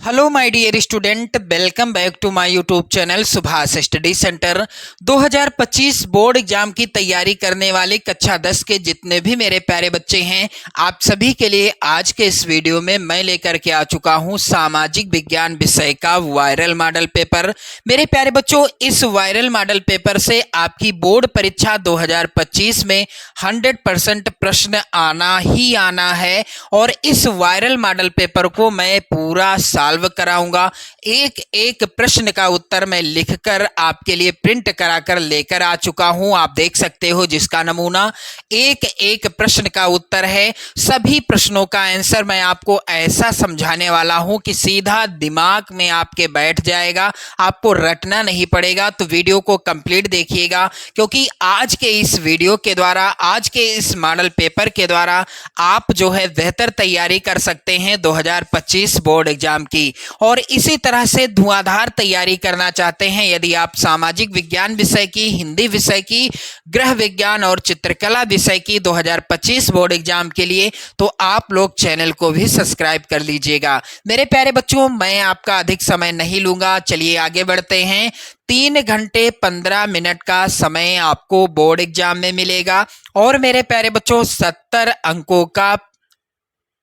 Hello my dear student, welcome back to my YouTube channel Subhash study centre. 2025 board exam की तैयारी करने वाले कक्षा 10 के जितने भी मेरे प्यारे बच्चे हैं, आप सभी के लिए आज के इस वीडियो में मैं लेकर के आ चुका हूं सामाजिक विज्ञान विषय का वायरल मॉडल पेपर। मेरे प्यारे बच्चों, इस वायरल मॉडल पेपर से आपकी बोर्ड परीक्षा 2025 में 100% प्रश्न आना ही आना है और इस वायरल मॉडल पेपर को मैं पूरा सॉल्व कराऊंगा। एक एक प्रश्न का उत्तर मैं लिखकर आपके लिए प्रिंट कराकर लेकर आ चुका हूं। आप देख सकते हो जिसका नमूना एक एक प्रश्न का उत्तर है। सभी प्रश्नों का आंसर मैं आपको ऐसा समझाने वाला हूं कि सीधा दिमाग में आपके बैठ जाएगा, आपको रटना नहीं पड़ेगा। तो वीडियो को कंप्लीट देखिएगा, क्योंकि आज के इस वीडियो के द्वारा, आज के इस मॉडल पेपर के द्वारा आप जो है बेहतर तैयारी कर सकते हैं 2025 बोर्ड एग्जाम की। और इसी तरह से धुआंधार तैयारी करना चाहते हैं यदि आप सामाजिक विज्ञान विषय की, हिंदी विषय की, गृह विज्ञान और चित्रकला विषय की 2025 बोर्ड एग्जाम के लिए, तो आप लोग चैनल को भी सब्सक्राइब कर लीजिएगा। मेरे प्यारे बच्चों, मैं आपका अधिक समय नहीं लूंगा, चलिए आगे बढ़ते हैं। 3 घंटे 15 मिनट का समय आपको बोर्ड एग्जाम में मिलेगा और मेरे प्यारे बच्चों 70 अंकों का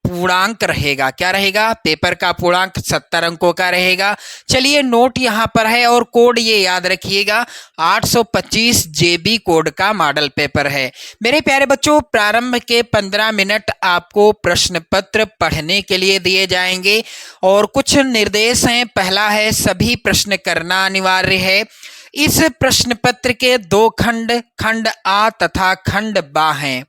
पूर्णांक रहेगा। क्या रहेगा? पेपर का पूर्णांक 70 अंकों का रहेगा। चलिए, नोट यहां पर है और कोड ये याद रखिएगा, 825 जेबी कोड का मॉडल पेपर है। मेरे प्यारे बच्चों, प्रारंभ के 15 मिनट आपको प्रश्न पत्र पढ़ने के लिए दिए जाएंगे और कुछ निर्देश हैं। पहला है, सभी प्रश्न करना अनिवार्य है। इस प्रश्न पत्र के 2 खंड, खंड आ तथा खंड बा हैं।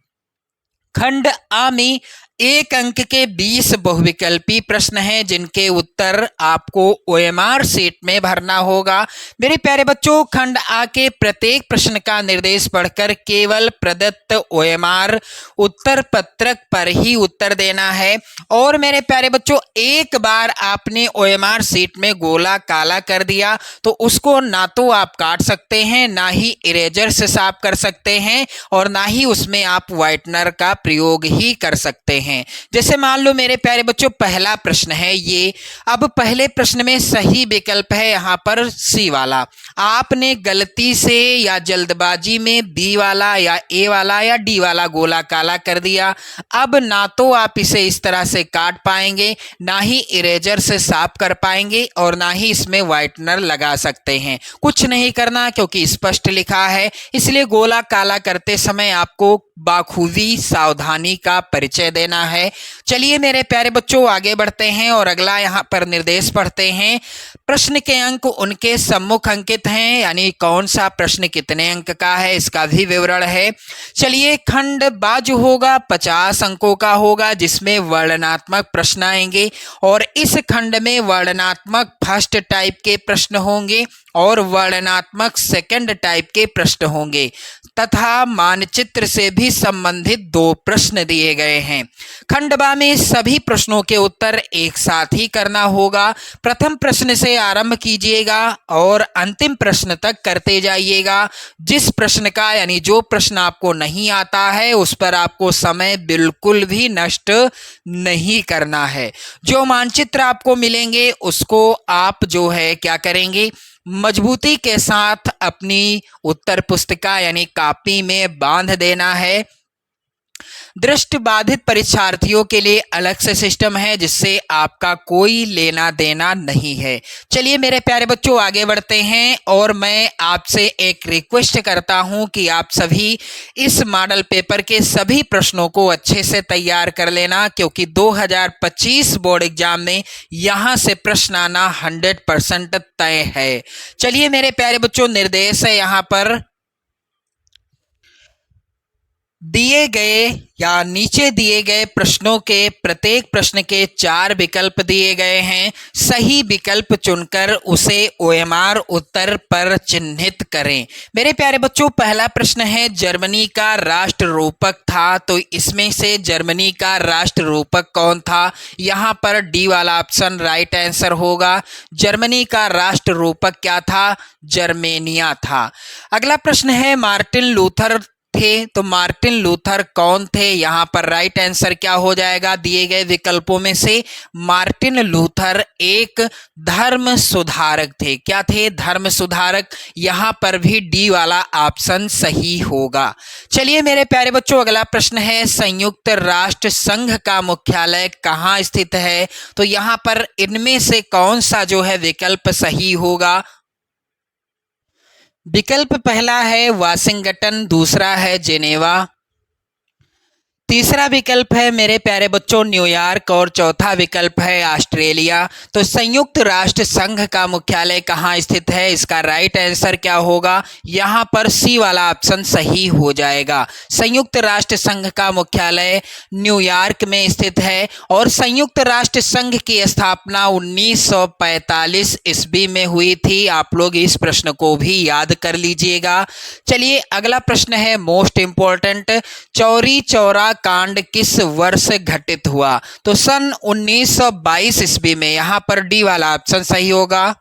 खंड आ में 1 अंक के 20 बहुविकल्पी प्रश्न हैं, जिनके उत्तर आपको ओएमआर शीट में भरना होगा। मेरे प्यारे बच्चों, खंड आ के प्रत्येक प्रश्न का निर्देश पढ़कर केवल प्रदत्त ओएमआर उत्तर पत्रक पर ही उत्तर देना है। और मेरे प्यारे बच्चों, एक बार आपने ओएमआर शीट में गोला काला कर दिया तो उसको ना तो आप काट सकते हैं, ना ही इरेजर से साफ कर सकते हैं और ना ही उसमें आप व्हाइटनर का प्रयोग ही कर सकते हैं। जैसे मान लो मेरे प्यारे बच्चों, पहला प्रश्न है ये। अब पहले प्रश्न में सही विकल्प है यहां पर सी वाला। आपने गलती से या जल्दबाजी में बी वाला या ए वाला या डी वाला गोला काला कर दिया। अब ना तो आप इसे इस तरह से काट पाएंगे, ना ही इरेजर से साफ कर पाएंगे और ना ही इसमें व्हाइटनर लगा सकते हैं। कुछ नहीं करना, क्योंकि स्पष्ट लिखा है, इसलिए गोला काला करते समय आपको बाखूबी सावधानी का परिचय देना है। चलिए मेरे प्यारे बच्चों, आगे बढ़ते हैं और अगला यहाँ पर निर्देश पढ़ते हैं। प्रश्न के अंक उनके सम्मुख अंकित हैं, यानी कौन सा प्रश्न कितने अंक का है इसका भी विवरण है। चलिए, खंड बा जो होगा 50 अंकों का होगा, जिसमें वर्णनात्मक प्रश्न आएंगे और इस खंड में वर्णनात्मक फर्स्ट टाइप के प्रश्न होंगे और वर्णनात्मक सेकंड टाइप के प्रश्न होंगे तथा मानचित्र से भी संबंधित 2 प्रश्न दिए गए हैं। खंड बा में सभी प्रश्नों के उत्तर एक साथ ही करना होगा। प्रथम प्रश्न से आरंभ कीजिएगा और अंतिम प्रश्न तक करते जाइएगा। जिस प्रश्न का, यानी जो प्रश्न आपको नहीं आता है, उस पर आपको समय बिल्कुल भी नष्ट नहीं करना है। जो मानचित्र आपको मिलेंगे उसको आप जो है क्या करेंगे, मजबूती के साथ अपनी उत्तर पुस्तिका यानी कॉपी में बांध देना है। दृष्टिबाधित परीक्षार्थियों के लिए अलग से सिस्टम है, जिससे आपका कोई लेना देना नहीं है। चलिए मेरे प्यारे बच्चों, आगे बढ़ते हैं और मैं आपसे एक रिक्वेस्ट करता हूं कि आप सभी इस मॉडल पेपर के सभी प्रश्नों को अच्छे से तैयार कर लेना, क्योंकि 2025 बोर्ड एग्जाम में यहां से प्रश्न आना 100% तय है। चलिए मेरे प्यारे बच्चों, निर्देश है यहां पर दिए गए या नीचे दिए गए प्रश्नों के प्रत्येक प्रश्न के 4 विकल्प दिए गए हैं। सही विकल्प चुनकर उसे ओएमआर उत्तर पर चिन्हित करें। मेरे प्यारे बच्चों, पहला प्रश्न है, जर्मनी का राष्ट्र रूपक था, तो इसमें से जर्मनी का राष्ट्र रूपक कौन था? यहाँ पर डी वाला ऑप्शन राइट आंसर होगा। जर्मनी का राष्ट्र रूपक क्या था? जर्मेनिया था। अगला प्रश्न है, मार्टिन लूथर थे, तो मार्टिन लूथर कौन थे? यहाँ पर राइट आंसर क्या हो जाएगा दिए गए विकल्पों में से? मार्टिन लूथर एक धर्म सुधारक थे। क्या थे? धर्म सुधारक। यहाँ पर भी डी वाला ऑप्शन सही होगा। चलिए मेरे प्यारे बच्चों, अगला प्रश्न है, संयुक्त राष्ट्र संघ का मुख्यालय कहाँ स्थित है? तो यहाँ पर इनमें से कौन सा जो है विकल्प सही होगा? विकल्प पहला है वाशिंगटन, दूसरा है जेनेवा, तीसरा विकल्प है मेरे प्यारे बच्चों न्यूयॉर्क और चौथा विकल्प है ऑस्ट्रेलिया। तो संयुक्त राष्ट्र संघ का मुख्यालय कहाँ स्थित है? इसका राइट आंसर क्या होगा? यहाँ पर सी वाला ऑप्शन सही हो जाएगा। संयुक्त राष्ट्र संघ का मुख्यालय न्यूयॉर्क में स्थित है और संयुक्त राष्ट्र संघ की स्थापना 1945 ईस्वी में हुई थी। आप लोग इस प्रश्न को भी याद कर लीजिएगा। चलिए अगला प्रश्न है मोस्ट इंपॉर्टेंट, चौरी चौरा कांड किस वर्ष घटित हुआ? तो सन 1922 ईस्वी में। यहाँ पर डी वाला ऑप्शन सही होगा।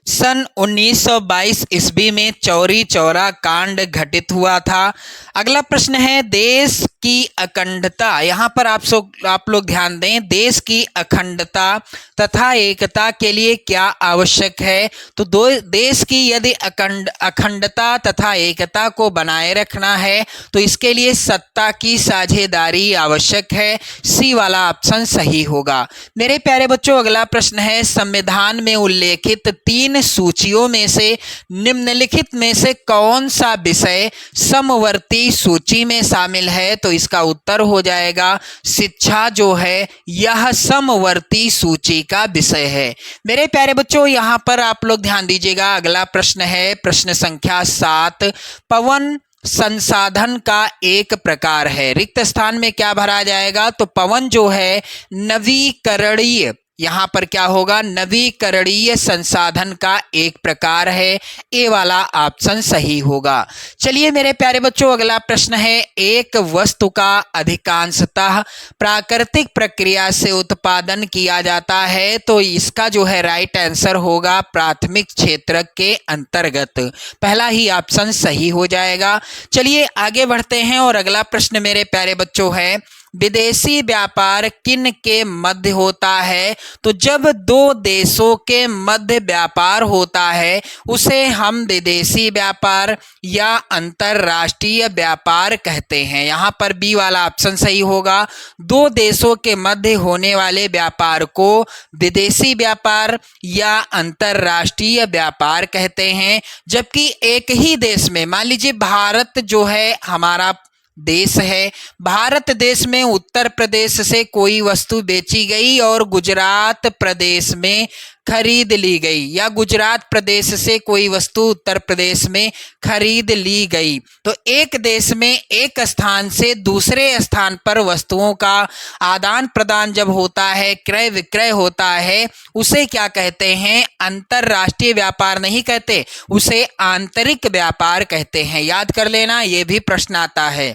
सन 1922 ईस्वी में चौरी चौरा कांड घटित हुआ था। अगला प्रश्न है देश की अखंडता। यहाँ पर आप लोग ध्यान दें, देश की अखंडता तथा एकता के लिए क्या आवश्यक है? तो देश की यदि अखंडता तथा एकता को बनाए रखना है तो इसके लिए सत्ता की साझेदारी आवश्यक है। सी वाला ऑप्शन सही होगा। मेरे प्यारे बच्चों अगला प्रश्न है, संविधान में उल्लेखित 3 सूचियों में से निम्नलिखित में से कौन सा विषय समवर्ती सूची में शामिल है? तो इसका उत्तर हो जाएगा शिक्षा जो है यह समवर्ती सूची का विषय है। मेरे प्यारे बच्चों यहाँ पर आप लोग ध्यान दीजिएगा। अगला प्रश्न है प्रश्न संख्या 7, पवन संसाधन का एक प्रकार है। रिक्त स्थान में क्या भरा जाएगा? तो पवन जो है नवीकरणीय, यहाँ पर क्या होगा? नवीकरणीय संसाधन का एक प्रकार है। ए वाला ऑप्शन सही होगा। चलिए मेरे प्यारे बच्चों अगला प्रश्न है, एक वस्तु का अधिकांशतः प्राकृतिक प्रक्रिया से उत्पादन किया जाता है। तो इसका जो है राइट आंसर होगा प्राथमिक क्षेत्र के अंतर्गत। पहला ही ऑप्शन सही हो जाएगा। चलिए आगे बढ़ते हैं और अगला प्रश्न मेरे प्यारे बच्चों है, विदेशी व्यापार किन के मध्य होता है? तो जब दो देशों के मध्य व्यापार होता है उसे हम विदेशी व्यापार या अंतरराष्ट्रीय व्यापार कहते हैं। यहाँ पर बी वाला ऑप्शन सही होगा। दो देशों के मध्य होने वाले व्यापार को विदेशी व्यापार या अंतरराष्ट्रीय व्यापार कहते हैं। जबकि एक ही देश में, मान लीजिए भारत जो है हमारा देश है, भारत देश में उत्तर प्रदेश से कोई वस्तु बेची गई और गुजरात प्रदेश में खरीद ली गई, या गुजरात प्रदेश से कोई वस्तु उत्तर प्रदेश में खरीद ली गई, तो एक देश में एक स्थान से दूसरे स्थान पर वस्तुओं का आदान प्रदान जब होता है, क्रय विक्रय होता है, उसे क्या कहते हैं? अंतरराष्ट्रीय व्यापार नहीं कहते, उसे आंतरिक व्यापार कहते हैं। याद कर लेना, ये भी प्रश्न आता है।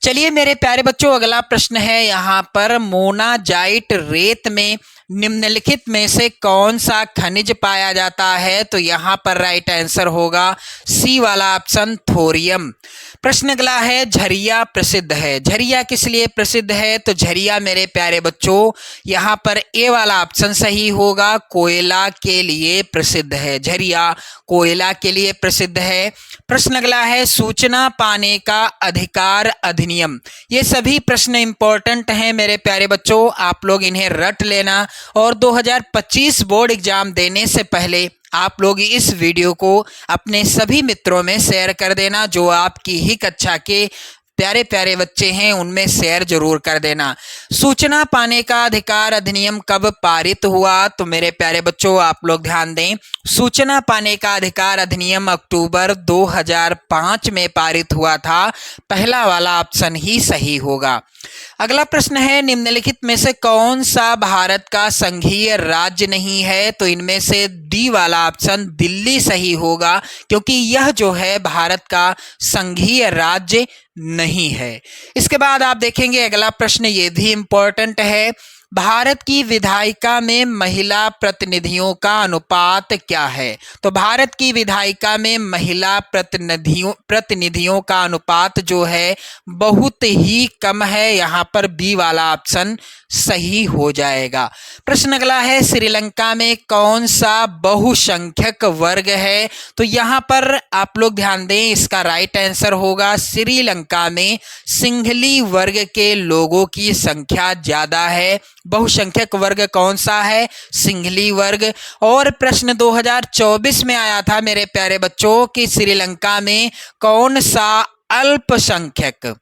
चलिए मेरे प्यारे बच्चों अगला प्रश्न है, यहाँ पर मोनाजाइट रेत में निम्नलिखित में से कौन सा खनिज पाया जाता है? तो यहाँ पर राइट आंसर होगा सी वाला ऑप्शन थोरियम। प्रश्न अगला है, झरिया प्रसिद्ध है। झरिया किस लिए प्रसिद्ध है? तो झरिया मेरे प्यारे बच्चों यहाँ पर ए वाला ऑप्शन सही होगा, कोयला के लिए प्रसिद्ध है। झरिया कोयला के लिए प्रसिद्ध है। प्रश्न अगला है, सूचना पाने का अधिकार अधिनियम। ये सभी प्रश्न इंपॉर्टेंट हैं मेरे प्यारे बच्चों, आप लोग इन्हें रट लेना और 2025 बोर्ड एग्जाम देने से पहले आप लोग इस वीडियो को अपने सभी मित्रों में शेयर कर देना। जो आपकी ही कक्षा के प्यारे प्यारे बच्चे हैं उनमें शेयर जरूर कर देना। सूचना पाने का अधिकार अधिनियम कब पारित हुआ? तो मेरे प्यारे बच्चों आप लोग ध्यान दें, सूचना पाने का अधिकार अधिनियम अक्टूबर 2005 में पारित हुआ था। पहला वाला ऑप्शन ही सही होगा। अगला प्रश्न है, निम्नलिखित में से कौन सा भारत का संघीय राज्य नहीं है? तो इनमें से डी वाला ऑप्शन दिल्ली सही होगा, क्योंकि यह जो है भारत का संघीय राज्य नहीं है। इसके बाद आप देखेंगे अगला प्रश्न, ये भी इंपॉर्टेंट है, भारत की विधायिका में महिला प्रतिनिधियों का अनुपात क्या है? तो भारत की विधायिका में महिला प्रतिनिधियों का अनुपात जो है बहुत ही कम है। यहाँ पर बी वाला ऑप्शन सही हो जाएगा। प्रश्न अगला है, श्रीलंका में कौन सा बहुसंख्यक वर्ग है? तो यहाँ पर आप लोग ध्यान दें, इसका राइट आंसर होगा श्रीलंका में सिंहली वर्ग के लोगों की संख्या ज्यादा है। बहुसंख्यक वर्ग कौन सा है? सिंहली वर्ग। और प्रश्न 2024 में आया था मेरे प्यारे बच्चों कि श्रीलंका में कौन सा अल्पसंख्यक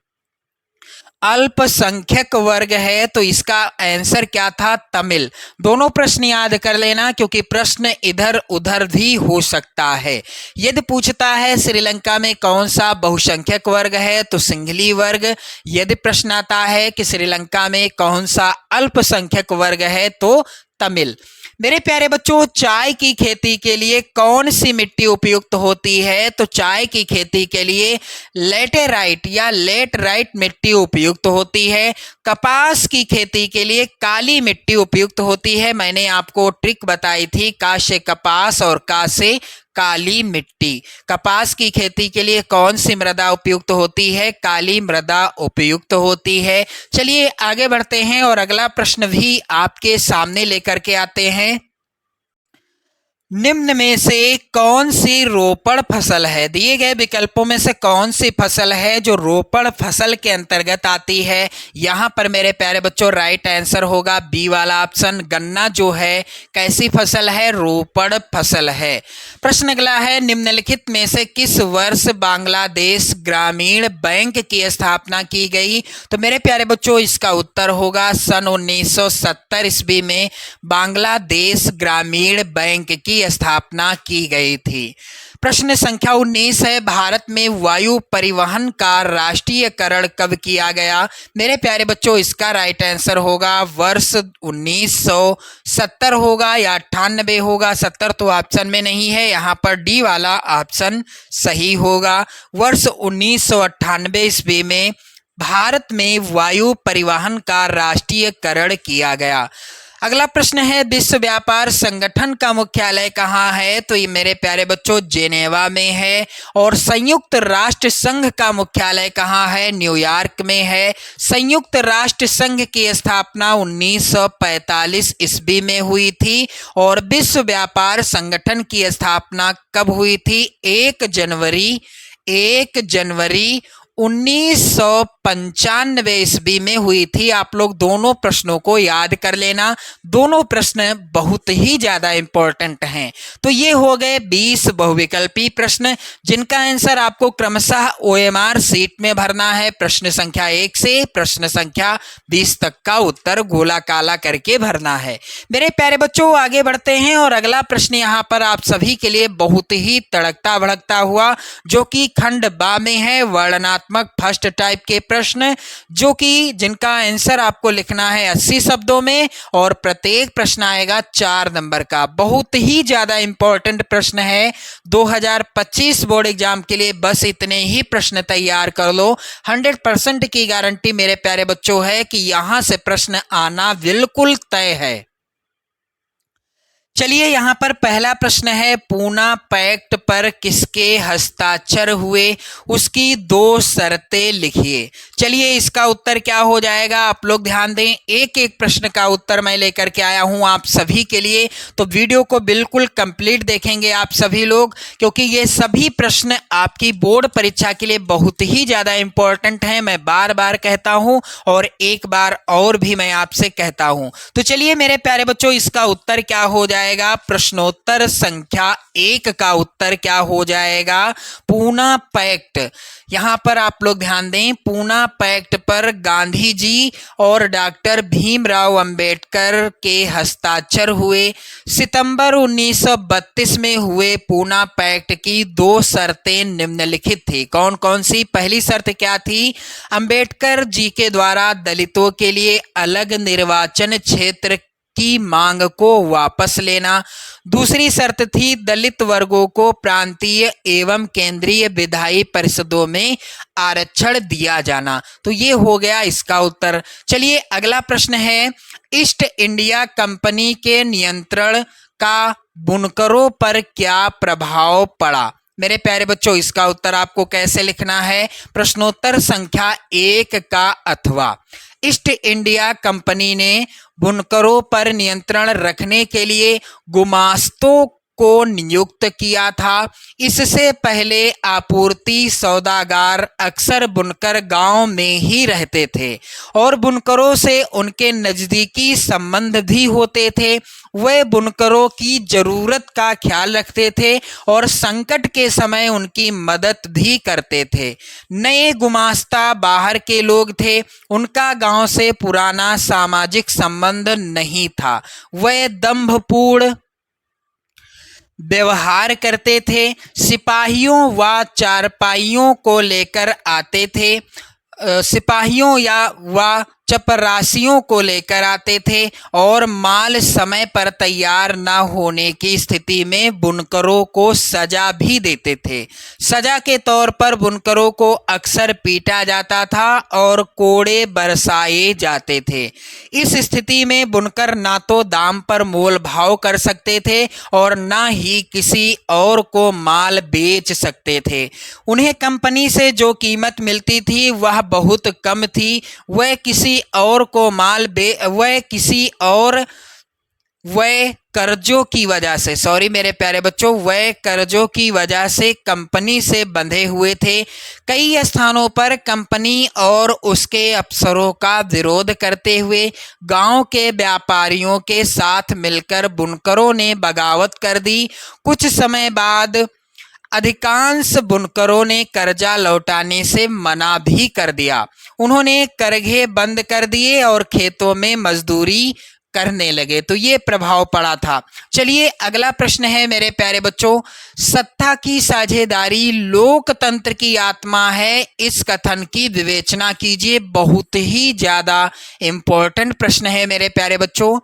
वर्ग है? तो इसका आंसर क्या था? तमिल। दोनों प्रश्न याद कर लेना क्योंकि प्रश्न इधर उधर भी हो सकता है। यदि पूछता है श्रीलंका में कौन सा बहुसंख्यक वर्ग है तो सिंहली वर्ग। यदि प्रश्न आता है कि श्रीलंका में कौन सा अल्पसंख्यक वर्ग है तो तमिल। मेरे प्यारे बच्चों, चाय की खेती के लिए कौन सी मिट्टी उपयुक्त होती है? तो चाय की खेती के लिए लेटेराइट या लेटराइट मिट्टी उपयुक्त होती है। कपास की खेती के लिए काली मिट्टी उपयुक्त होती है। मैंने आपको ट्रिक बताई थी, का से कपास और का से काली मिट्टी। कपास की खेती के लिए कौन सी मृदा उपयुक्त होती है? काली मृदा उपयुक्त होती है। चलिए आगे बढ़ते हैं और अगला प्रश्न भी आपके सामने लेकर के आते हैं। निम्न में से कौन सी रोपड़ फसल है? दिए गए विकल्पों में से कौन सी फसल है जो रोपड़ फसल के अंतर्गत आती है? यहां पर मेरे प्यारे बच्चों राइट आंसर होगा बी वाला ऑप्शन। गन्ना जो है कैसी फसल है? रोपड़ फसल है। प्रश्न अगला है, निम्नलिखित में से किस वर्ष बांग्लादेश ग्रामीण बैंक की स्थापना की गई? तो मेरे प्यारे बच्चों इसका उत्तर होगा सन 1970 ईस्वी में बांग्लादेश ग्रामीण बैंक की स्थापना की गई थी। प्रश्न संख्या 19 है, भारत में वायु परिवहन का राष्ट्रीयकरण कब किया गया? मेरे प्यारे बच्चों इसका राइट आंसर होगा वर्ष 1970 होगा या 98 होगा। 70 तो ऑप्शन में नहीं है, यहाँ पर डी वाला ऑप्शन सही होगा। वर्ष 1998 ईस्वी में भारत में वायु परिवहन का राष्ट्रीयकरण किया गया। अगला प्रश्न है, विश्व व्यापार संगठन का मुख्यालय कहाँ है? तो ये मेरे प्यारे बच्चों जेनेवा में है। और संयुक्त राष्ट्र संघ का मुख्यालय कहाँ है? न्यूयॉर्क में है। संयुक्त राष्ट्र संघ की स्थापना 1945 ईस्वी में हुई थी। और विश्व व्यापार संगठन की स्थापना कब हुई थी? 1 जनवरी 1995 ईस्वी में हुई थी। आप लोग दोनों प्रश्नों को याद कर लेना, दोनों प्रश्न बहुत ही ज्यादा इंपॉर्टेंट हैं। तो ये हो गए 20 बहुविकल्पी प्रश्न जिनका आंसर आपको क्रमशः OMR सीट में भरना है। प्रश्न संख्या 1 से प्रश्न संख्या 20 तक का उत्तर गोला काला करके भरना है। मेरे प्यारे बच्चों आगे बढ़ते हैं और अगला प्रश्न यहाँ पर आप सभी के लिए बहुत ही तड़कता भड़कता हुआ, जो कि खंड बा में है, वर्णनात्मक फर्स्ट टाइप के प्रश्न, जो कि जिनका आंसर आपको लिखना है 80 शब्दों में और प्रत्येक प्रश्न आएगा 4 नंबर का। बहुत ही ज्यादा इंपॉर्टेंट प्रश्न है 2025 बोर्ड एग्जाम के लिए। बस इतने ही प्रश्न तैयार कर लो, 100% की गारंटी मेरे प्यारे बच्चों है कि यहां से प्रश्न आना बिल्कुल तय है। चलिए यहाँ पर पहला प्रश्न है, पूना पैक्ट पर किसके हस्ताक्षर हुए? उसकी 2 शर्तें लिखिए। चलिए इसका उत्तर क्या हो जाएगा? आप लोग ध्यान दें, एक एक प्रश्न का उत्तर मैं लेकर के आया हूं आप सभी के लिए। तो वीडियो को बिल्कुल कंप्लीट देखेंगे आप सभी लोग, क्योंकि ये सभी प्रश्न आपकी बोर्ड परीक्षा के लिए बहुत ही ज्यादा इंपॉर्टेंट हैं। मैं बार बार कहता हूं और एक बार और भी मैं आपसे कहता हूं। तो चलिए मेरे प्यारे बच्चों इसका उत्तर क्या हो जाएगा? प्रश्नोत्तर संख्या 1 का उत्तर क्या हो जाएगा? पूना पैक्ट। यहां पर आप लोग ध्यान दें, पूना पैक्ट पर गांधी जी और डॉक्टर भीमराव अंबेडकर के हस्ताक्षर हुए। सितंबर 1932 में हुए पूना पैक्ट की 2 शर्तें निम्नलिखित थी। कौन कौन सी? पहली शर्त क्या थी? अंबेडकर जी के द्वारा दलितों के लिए अलग निर्वाचन क्षेत्र की मांग को वापस लेना। दूसरी शर्त थी दलित वर्गों को प्रांतीय एवं केंद्रीय विधायी परिषदों में आरक्षण दिया जाना। तो ये हो गया इसका उत्तर। चलिए अगला प्रश्न है, ईस्ट इंडिया कंपनी के नियंत्रण का बुनकरों पर क्या प्रभाव पड़ा? मेरे प्यारे बच्चों, इसका उत्तर आपको कैसे लिखना है? प्रश्नोत्तर संख्या 1 का अथवा। ईस्ट इंडिया कंपनी ने बुनकरों पर नियंत्रण रखने के लिए गुमास्तों को नियुक्त किया था। इससे पहले आपूर्ति सौदागर अक्सर बुनकर गांव में ही रहते थे और बुनकरों से उनके नज़दीकी संबंध भी होते थे। वे बुनकरों की ज़रूरत का ख्याल रखते थे और संकट के समय उनकी मदद भी करते थे। नए गुमास्ता बाहर के लोग थे, उनका गांव से पुराना सामाजिक संबंध नहीं था। वे दंभपूर्ण व्यवहार करते थे, सिपाहियों व चारपाइयों को लेकर आते थे, सिपाहियों या व चपरासियों को लेकर आते थे और माल समय पर तैयार न होने की स्थिति में बुनकरों को सजा भी देते थे। सजा के तौर पर बुनकरों को अक्सर पीटा जाता था और कोड़े बरसाए जाते थे। इस स्थिति में बुनकर ना तो दाम पर मोल भाव कर सकते थे और ना ही किसी और को माल बेच सकते थे। उन्हें कंपनी से जो कीमत मिलती थी वह बहुत कम थी। वह कर्जों की वजह से वह कर्जों की वजह से कंपनी से बंधे हुए थे। कई स्थानों पर कंपनी और उसके अफसरों का विरोध करते हुए गांव के व्यापारियों के साथ मिलकर बुनकरों ने बगावत कर दी। कुछ समय बाद अधिकांश बुनकरों ने कर्जा लौटाने से मना भी कर दिया। उन्होंने करघे बंद कर दिए और खेतों में मजदूरी करने लगे। तो ये प्रभाव पड़ा था। चलिए अगला प्रश्न है मेरे प्यारे बच्चों, सत्ता की साझेदारी लोकतंत्र की आत्मा है, इस कथन की विवेचना कीजिए। बहुत ही ज्यादा इंपॉर्टेंट प्रश्न है मेरे प्यारे बच्चों।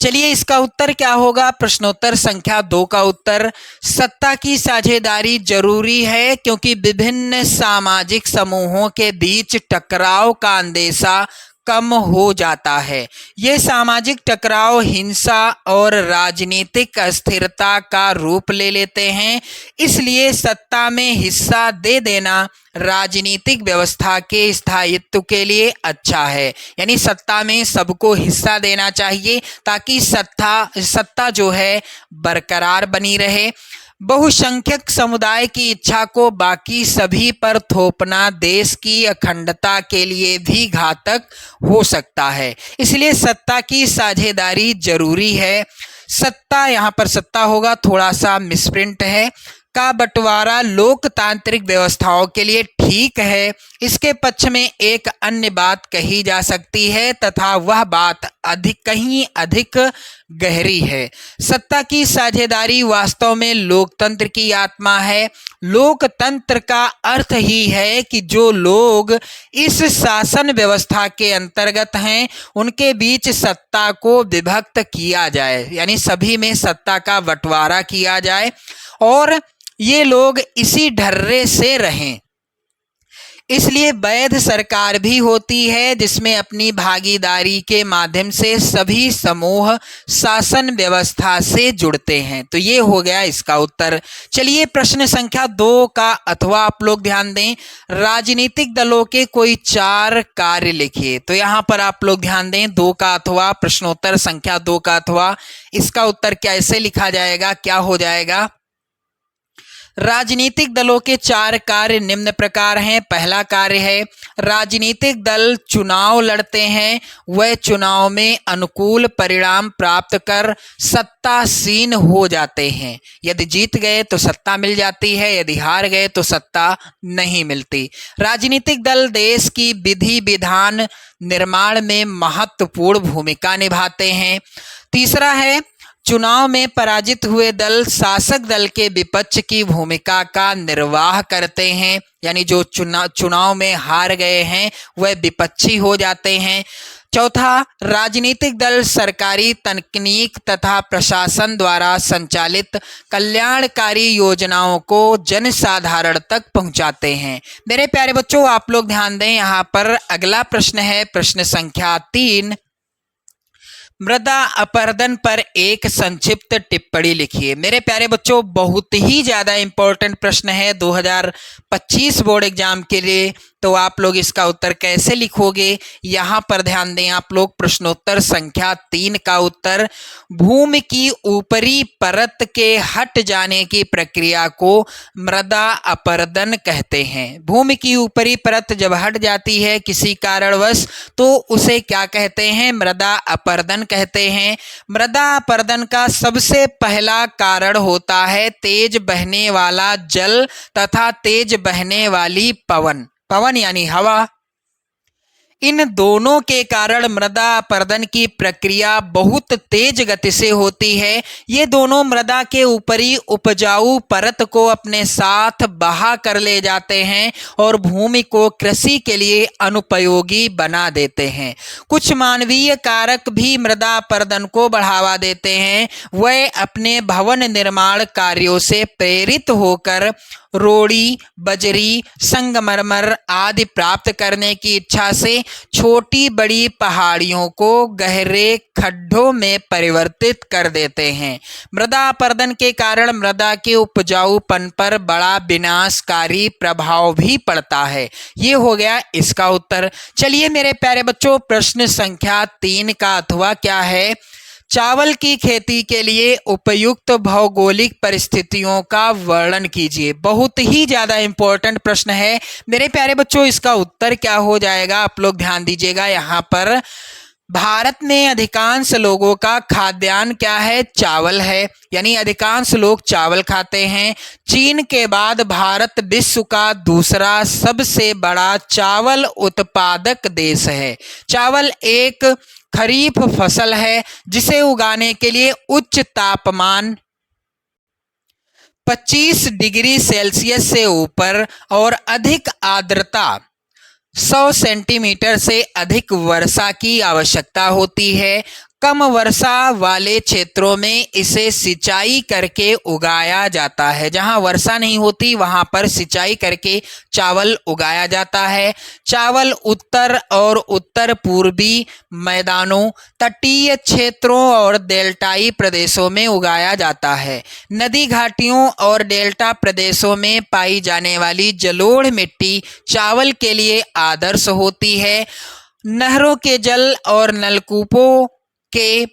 चलिए इसका उत्तर क्या होगा? प्रश्नोत्तर संख्या 2 का उत्तर, सत्ता की साझेदारी जरूरी है क्योंकि विभिन्न सामाजिक समूहों के बीच टकराव का अंदेशा कम हो जाता है। ये सामाजिक टकराव हिंसा और राजनीतिक अस्थिरता का रूप ले लेते हैं। इसलिए सत्ता में हिस्सा दे देना राजनीतिक व्यवस्था के स्थायित्व के लिए अच्छा है। यानी सत्ता में सबको हिस्सा देना चाहिए ताकि सत्ता जो है बरकरार बनी रहे। बहुसंख्यक समुदाय की इच्छा को बाकी सभी पर थोपना देश की अखंडता के लिए भी घातक हो सकता है। इसलिए सत्ता की साझेदारी जरूरी है। सत्ता, यहाँ पर सत्ता होगा, थोड़ा सा मिसप्रिंट है, का बंटवारा लोकतांत्रिक व्यवस्थाओं के लिए ठीक है। इसके पक्ष में एक अन्य बात कही जा सकती है तथा वह बात कहीं अधिक गहरी है। सत्ता की साझेदारी वास्तव में लोकतंत्र की आत्मा है। लोकतंत्र का अर्थ ही है कि जो लोग इस शासन व्यवस्था के अंतर्गत हैं उनके बीच सत्ता को विभक्त किया जाए, यानी सभी में सत्ता का बंटवारा किया जाए और ये लोग इसी ढर्रे से रहें। इसलिए वैध सरकार भी होती है जिसमें अपनी भागीदारी के माध्यम से सभी समूह शासन व्यवस्था से जुड़ते हैं। तो ये हो गया इसका उत्तर। चलिए प्रश्न संख्या 2 का अथवा आप लोग ध्यान दें, राजनीतिक दलों के कोई 4 कार्य लिखिए। तो यहाँ पर आप लोग ध्यान दें, 2 का अथवा, प्रश्नोत्तर संख्या 2 का अथवा, इसका उत्तर कैसे लिखा जाएगा, क्या हो जाएगा? राजनीतिक दलों के 4 कार्य निम्न प्रकार हैं। पहला कार्य है, राजनीतिक दल चुनाव लड़ते हैं, वह चुनाव में अनुकूल परिणाम प्राप्त कर सत्तासीन हो जाते हैं। यदि जीत गए तो सत्ता मिल जाती है, यदि हार गए तो सत्ता नहीं मिलती। राजनीतिक दल देश की विधि विधान निर्माण में महत्वपूर्ण भूमिका निभाते हैं। तीसरा है, चुनाव में पराजित हुए दल शासक दल के विपक्ष की भूमिका का निर्वाह करते हैं, यानी जो चुनाव में हार गए हैं वह विपक्षी हो जाते हैं। चौथा, राजनीतिक दल सरकारी तकनीक तथा प्रशासन द्वारा संचालित कल्याणकारी योजनाओं को जनसाधारण तक पहुंचाते हैं। मेरे प्यारे बच्चों, आप लोग ध्यान दें, यहाँ पर अगला प्रश्न है प्रश्न संख्या 3। मृदा अपरदन पर एक संक्षिप्त टिप्पणी लिखिए। मेरे प्यारे बच्चों, बहुत ही ज़्यादा इंपॉर्टेंट प्रश्न है 2025 बोर्ड एग्जाम के लिए। तो आप लोग इसका उत्तर कैसे लिखोगे, यहाँ पर ध्यान दें आप लोग। प्रश्नोत्तर संख्या 3 का उत्तर, भूमि की ऊपरी परत के हट जाने की प्रक्रिया को मृदा अपरदन कहते हैं। भूमि की ऊपरी परत जब हट जाती है किसी कारणवश तो उसे क्या कहते हैं? मृदा अपरदन कहते हैं। मृदा अपरदन का सबसे पहला कारण होता है तेज बहने वाला जल तथा तेज बहने वाली पवन यानी हवा। इन दोनों के कारण मृदा अपरदन की प्रक्रिया बहुत तेज गति से होती है। ये दोनों मृदा के ऊपरी उपजाऊ परत को अपने साथ बहा कर ले जाते हैं और भूमि को कृषि के लिए अनुपयोगी बना देते हैं। कुछ मानवीय कारक भी मृदा अपरदन को बढ़ावा देते हैं। वह अपने भवन निर्माण कार्यों से प्रेरित होकर रोड़ी, बजरी, संगमरमर आदि प्राप्त करने की इच्छा से छोटी बड़ी पहाड़ियों को गहरे खड्डों में परिवर्तित कर देते हैं। मृदा अपरदन के कारण मृदा के उपजाऊपन पर बड़ा विनाशकारी प्रभाव भी पड़ता है। ये हो गया इसका उत्तर। चलिए मेरे प्यारे बच्चों, प्रश्न संख्या 3 का अथवा क्या है? चावल की खेती के लिए उपयुक्त भौगोलिक परिस्थितियों का वर्णन कीजिए। बहुत ही ज्यादा इंपॉर्टेंट प्रश्न है मेरे प्यारे बच्चों। इसका उत्तर क्या हो जाएगा, आप लोग ध्यान दीजिएगा। यहाँ पर भारत में अधिकांश लोगों का खाद्यान्न क्या है? चावल है, यानी अधिकांश लोग चावल खाते हैं। चीन के बाद भारत विश्व का दूसरा सबसे बड़ा चावल उत्पादक देश है। चावल एक खरीफ फसल है जिसे उगाने के लिए उच्च तापमान 25 डिग्री सेल्सियस से ऊपर और अधिक आर्द्रता 100 सेंटीमीटर से अधिक वर्षा की आवश्यकता होती है। कम वर्षा वाले क्षेत्रों में इसे सिंचाई करके उगाया जाता है। जहां वर्षा नहीं होती वहां पर सिंचाई करके चावल उगाया जाता है। चावल उत्तर और उत्तर पूर्वी मैदानों, तटीय क्षेत्रों और डेल्टाई प्रदेशों में उगाया जाता है। नदी घाटियों और डेल्टा प्रदेशों में पाई जाने वाली जलोढ़ मिट्टी चावल के लिए आदर्श होती है। नहरों के जल और नलकूपों के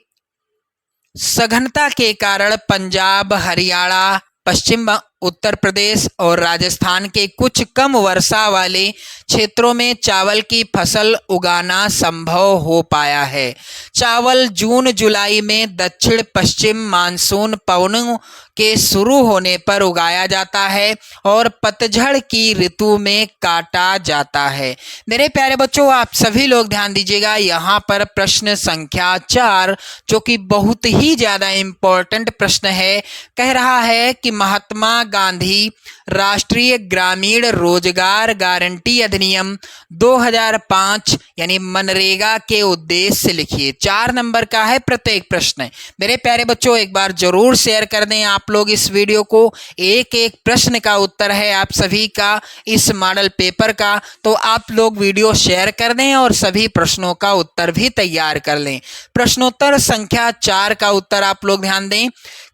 सघनता के कारण पंजाब, हरियाणा, पश्चिम उत्तर प्रदेश और राजस्थान के कुछ कम वर्षा वाले क्षेत्रों में चावल की फसल उगाना संभव हो पाया है। चावल जून जुलाई में दक्षिण पश्चिम मानसून पवनों के शुरू होने पर उगाया जाता है और पतझड़ की ऋतु में काटा जाता है। मेरे प्यारे बच्चों, आप सभी लोग ध्यान दीजिएगा। यहाँ पर प्रश्न संख्या 4 जो कि बहुत ही ज़्यादा इम्पोर्टेंट प्रश्न है, कह रहा है कि महात्मा गांधी राष्ट्रीय ग्रामीण रोजगार गारंटी अधिनियम 2005 यानी मनरेगा के उद्देश्य लिखिए। 4 नंबर का है प्रत्येक प्रश्न। मेरे प्यारे बच्चों, एक बार जरूर शेयर कर दें आप लोग इस वीडियो को। एक एक प्रश्न का उत्तर है आप सभी का इस मॉडल पेपर का, तो आप लोग वीडियो शेयर कर दें और सभी प्रश्नों का उत्तर भी तैयार कर लें। प्रश्नोत्तर संख्या 4 का उत्तर आप लोग ध्यान दें।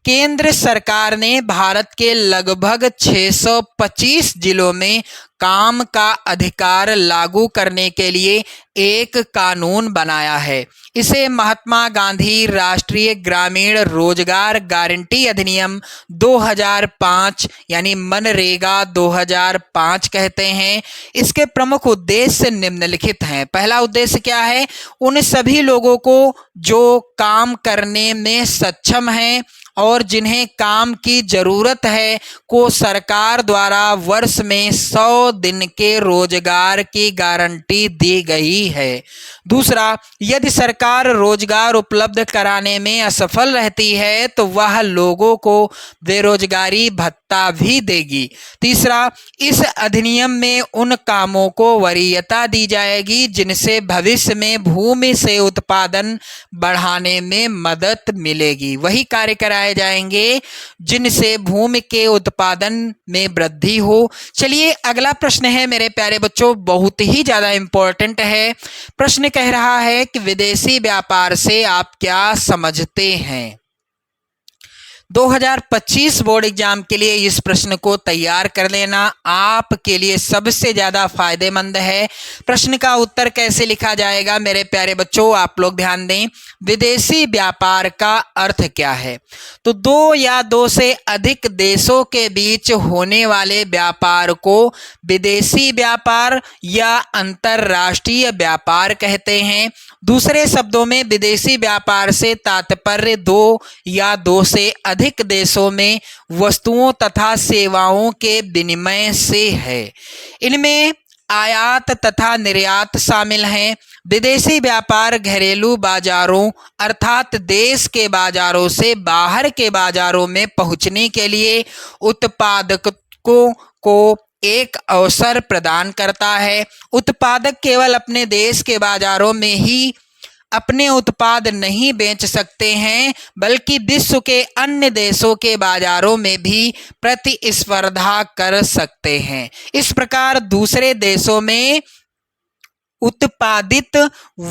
केंद्र सरकार ने भारत के लगभग 625 जिलों में काम का अधिकार लागू करने के लिए एक कानून बनाया है। इसे महात्मा गांधी राष्ट्रीय ग्रामीण रोजगार गारंटी अधिनियम 2005 यानी मनरेगा 2005 कहते हैं। इसके प्रमुख उद्देश्य निम्नलिखित हैं। पहला उद्देश्य क्या है? उन सभी लोगों को जो काम करने में सक्षम हैं और जिन्हें काम की जरूरत है को सरकार द्वारा वर्ष में 100 दिन के रोजगार की गारंटी दी गई है। दूसरा, यदि सरकार रोजगार उपलब्ध कराने में असफल रहती है तो वह लोगों को बेरोजगारी भत्ता सत्ता भी देगी। तीसरा, इस अधिनियम में उन कामों को वरीयता दी जाएगी जिनसे भविष्य में भूमि से उत्पादन बढ़ाने में मदद मिलेगी। वही कार्य कराए जाएंगे जिनसे भूमि के उत्पादन में वृद्धि हो। चलिए अगला प्रश्न है मेरे प्यारे बच्चों, बहुत ही ज्यादा इंपॉर्टेंट है। प्रश्न कह रहा है कि विदेशी व्यापार से आप क्या समझते हैं। 2025 बोर्ड एग्जाम के लिए इस प्रश्न को तैयार कर लेना आपके लिए सबसे ज्यादा फायदेमंद है। प्रश्न का उत्तर कैसे लिखा जाएगा मेरे प्यारे बच्चों, आप लोग ध्यान दें। विदेशी व्यापार का अर्थ क्या है? तो दो या दो से अधिक देशों के बीच होने वाले व्यापार को विदेशी व्यापार या अंतरराष्ट्रीय व्यापार कहते हैं। दूसरे शब्दों में विदेशी व्यापार से तात्पर्य दो या दो से अधिक देशों में वस्तुओं तथा सेवाओं के विनिमय से है। इनमें आयात तथा निर्यात शामिल हैं। विदेशी व्यापार घरेलू बाजारों अर्थात देश के बाजारों से बाहर के बाजारों में पहुंचने के लिए उत्पादकों को एक अवसर प्रदान करता है। उत्पादक केवल अपने देश के बाजारों में ही अपने उत्पाद नहीं बेच सकते हैं, बल्कि विश्व के अन्य देशों के बाजारों में भी प्रतिस्पर्धा कर सकते हैं। इस प्रकार दूसरे देशों में उत्पादित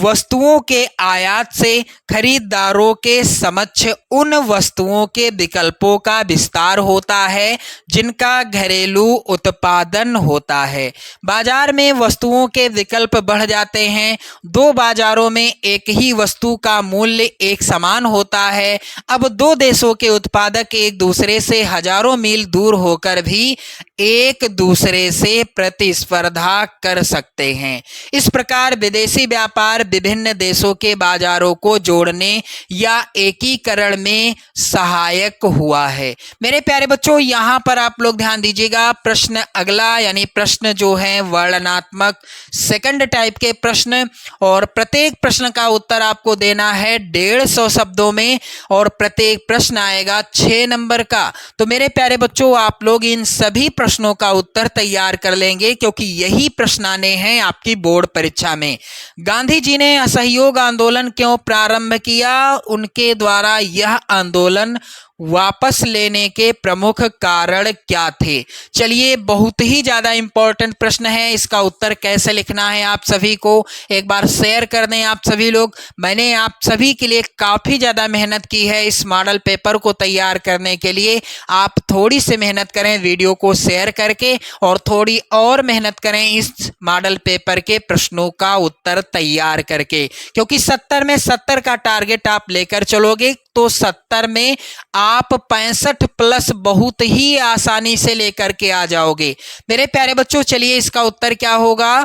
वस्तुओं के आयात से खरीदारों के समक्ष उन वस्तुओं के विकल्पों का विस्तार होता है जिनका घरेलू उत्पादन होता है। बाजार में वस्तुओं के विकल्प बढ़ जाते हैं। दो बाजारों में एक ही वस्तु का मूल्य एक समान होता है। अब दो देशों के उत्पादक एक दूसरे से हजारों मील दूर होकर भी एक दूसरे से प्रतिस्पर्धा कर सकते हैं। इस प्रकार विदेशी व्यापार विभिन्न देशों के बाजारों को जोड़ने या एकीकरण में सहायक हुआ है। मेरे प्यारे बच्चों, यहाँ पर आप लोग ध्यान दीजिएगा। प्रश्न अगला यानी प्रश्न जो है वर्णनात्मक सेकंड टाइप के प्रश्न, और प्रत्येक प्रश्न का उत्तर आपको देना है 150 शब्दों में, और प्रत्येक प्रश्न आएगा 6 नंबर का। तो मेरे प्यारे बच्चों, आप लोग इन सभी प्रश्नों का उत्तर तैयार कर लेंगे क्योंकि यही प्रश्न आने हैं आपकी बोर्ड परीक्षा में। गांधी जी ने असहयोग आंदोलन क्यों प्रारंभ किया? उनके द्वारा यह आंदोलन वापस लेने के प्रमुख कारण क्या थे? चलिए, बहुत ही ज्यादा इंपॉर्टेंट प्रश्न है। इसका उत्तर कैसे लिखना है आप सभी को एक बार शेयर कर दें आप सभी लोग। मैंने आप सभी के लिए काफी ज्यादा मेहनत की है इस मॉडल पेपर को तैयार करने के लिए। आप थोड़ी सी मेहनत करें वीडियो को शेयर करके, और थोड़ी और मेहनत करें इस मॉडल पेपर के प्रश्नों का उत्तर तैयार करके, क्योंकि 70 में 70 का टारगेट आप लेकर चलोगे तो 70 में आप 65 प्लस बहुत ही आसानी से लेकर के आ जाओगे। मेरे प्यारे बच्चों, चलिए इसका उत्तर क्या होगा।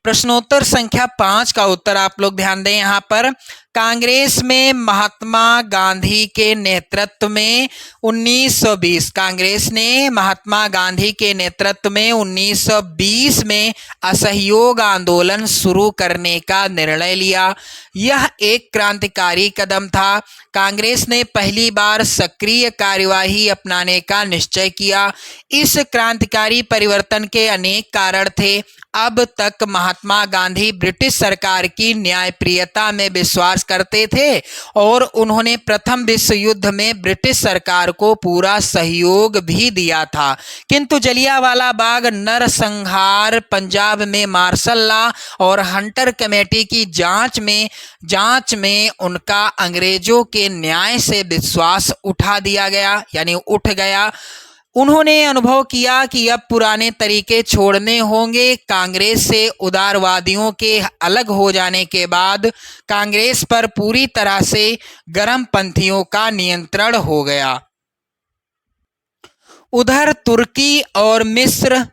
प्रश्नोत्तर संख्या 5 का उत्तर आप लोग ध्यान दें। यहाँ पर कांग्रेस में महात्मा गांधी के नेतृत्व में 1920 कांग्रेस ने महात्मा गांधी के नेतृत्व में 1920 में असहयोग आंदोलन शुरू करने का निर्णय लिया। यह एक क्रांतिकारी कदम था। कांग्रेस ने पहली बार सक्रिय कार्यवाही अपनाने का निश्चय किया। इस क्रांतिकारी परिवर्तन के अनेक कारण थे। अब तक महात्मा गांधी ब्रिटिश सरकार की न्यायप्रियता में विश्वास करते थे और उन्होंने प्रथम विश्व युद्ध में ब्रिटिश सरकार को पूरा सहयोग भी दिया था, किंतु जलियांवाला बाग नरसंहार, पंजाब में मार्शल लॉ और हंटर कमेटी की जांच में उनका अंग्रेजों के न्याय से विश्वास उठ गया। उन्होंने अनुभव किया कि अब पुराने तरीके छोड़ने होंगे। कांग्रेस से उदारवादियों के अलग हो जाने के बाद कांग्रेस पर पूरी तरह से गर्मपंथियों का नियंत्रण हो गया। उधर तुर्की और मिस्र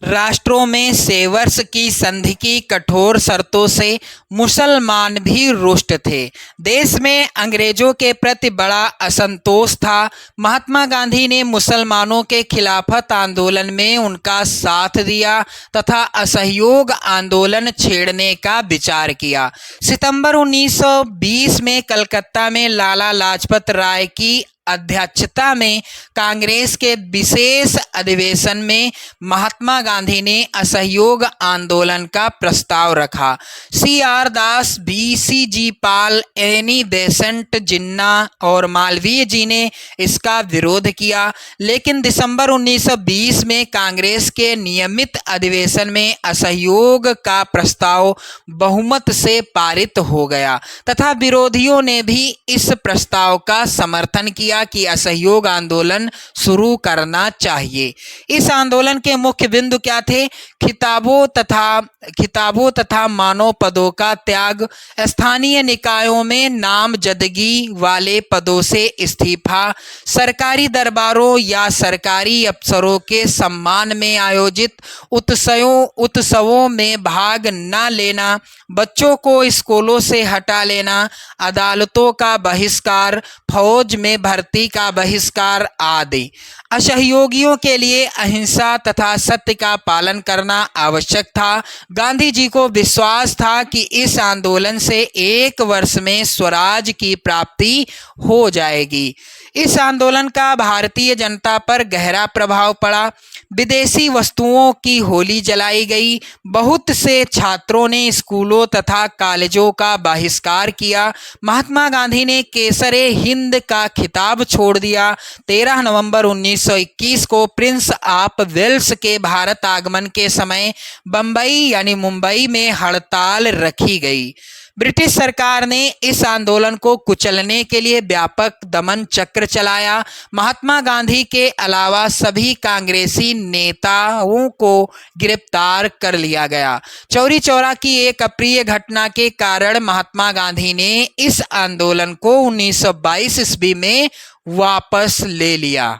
राष्ट्रों में सेवर्स की संधि की कठोर शर्तों से मुसलमान भी रुष्ट थे। देश में अंग्रेजों के प्रति बड़ा असंतोष था। महात्मा गांधी ने मुसलमानों के खिलाफत आंदोलन में उनका साथ दिया तथा असहयोग आंदोलन छेड़ने का विचार किया। सितंबर 1920 में कलकत्ता में लाला लाजपत राय की अध्यक्षता में कांग्रेस के विशेष अधिवेशन में महात्मा गांधी ने असहयोग आंदोलन का प्रस्ताव रखा। CR दास, BCG पाल, एनी बेसेंट, जिन्ना और मालवीय जी ने इसका विरोध किया, लेकिन दिसंबर 1920 में कांग्रेस के नियमित अधिवेशन में असहयोग का प्रस्ताव बहुमत से पारित हो गया तथा विरोधियों ने भी इस प्रस्ताव का समर्थन किया कि असहयोग आंदोलन शुरू करना चाहिए। इस आंदोलन के मुख्य बिंदु क्या थे? खिताबों तथा मानव पदों का त्याग, स्थानीय निकायों में नामजदगी वाले पदों से इस्तीफा, सरकारी दरबारों या सरकारी अफसरों के सम्मान में आयोजित उत्सवों में भाग न लेना, बच्चों को स्कूलों से हटा लेना, अदालतों का बहिष्कार, फौज में भर्ती का बहिष्कार आदि। असहयोगियों के लिए अहिंसा तथा सत्य का पालन करना आवश्यक था। गांधी जी को विश्वास था कि इस आंदोलन से 1 वर्ष में स्वराज की प्राप्ति हो जाएगी। इस आंदोलन का भारतीय जनता पर गहरा प्रभाव पड़ा। विदेशी वस्तुओं की होली जलाई गई। बहुत से छात्रों ने स्कूलों तथा कॉलेजों का बहिष्कार किया। महात्मा गांधी ने केसरे हिंद का खिताब छोड़ दिया। 13 नवंबर 1921 को प्रिंस ऑफ वेल्स के भारत आगमन के समय बम्बई यानी मुंबई में हड़ताल रखी गई। ब्रिटिश सरकार ने इस आंदोलन को कुचलने के लिए व्यापक दमन चक्र चलाया। महात्मा गांधी के अलावा सभी कांग्रेसी नेताओं को गिरफ्तार कर लिया गया। चौरी चौरा की एक अप्रिय घटना के कारण महात्मा गांधी ने इस आंदोलन को 1922 ईस्वी में वापस ले लिया।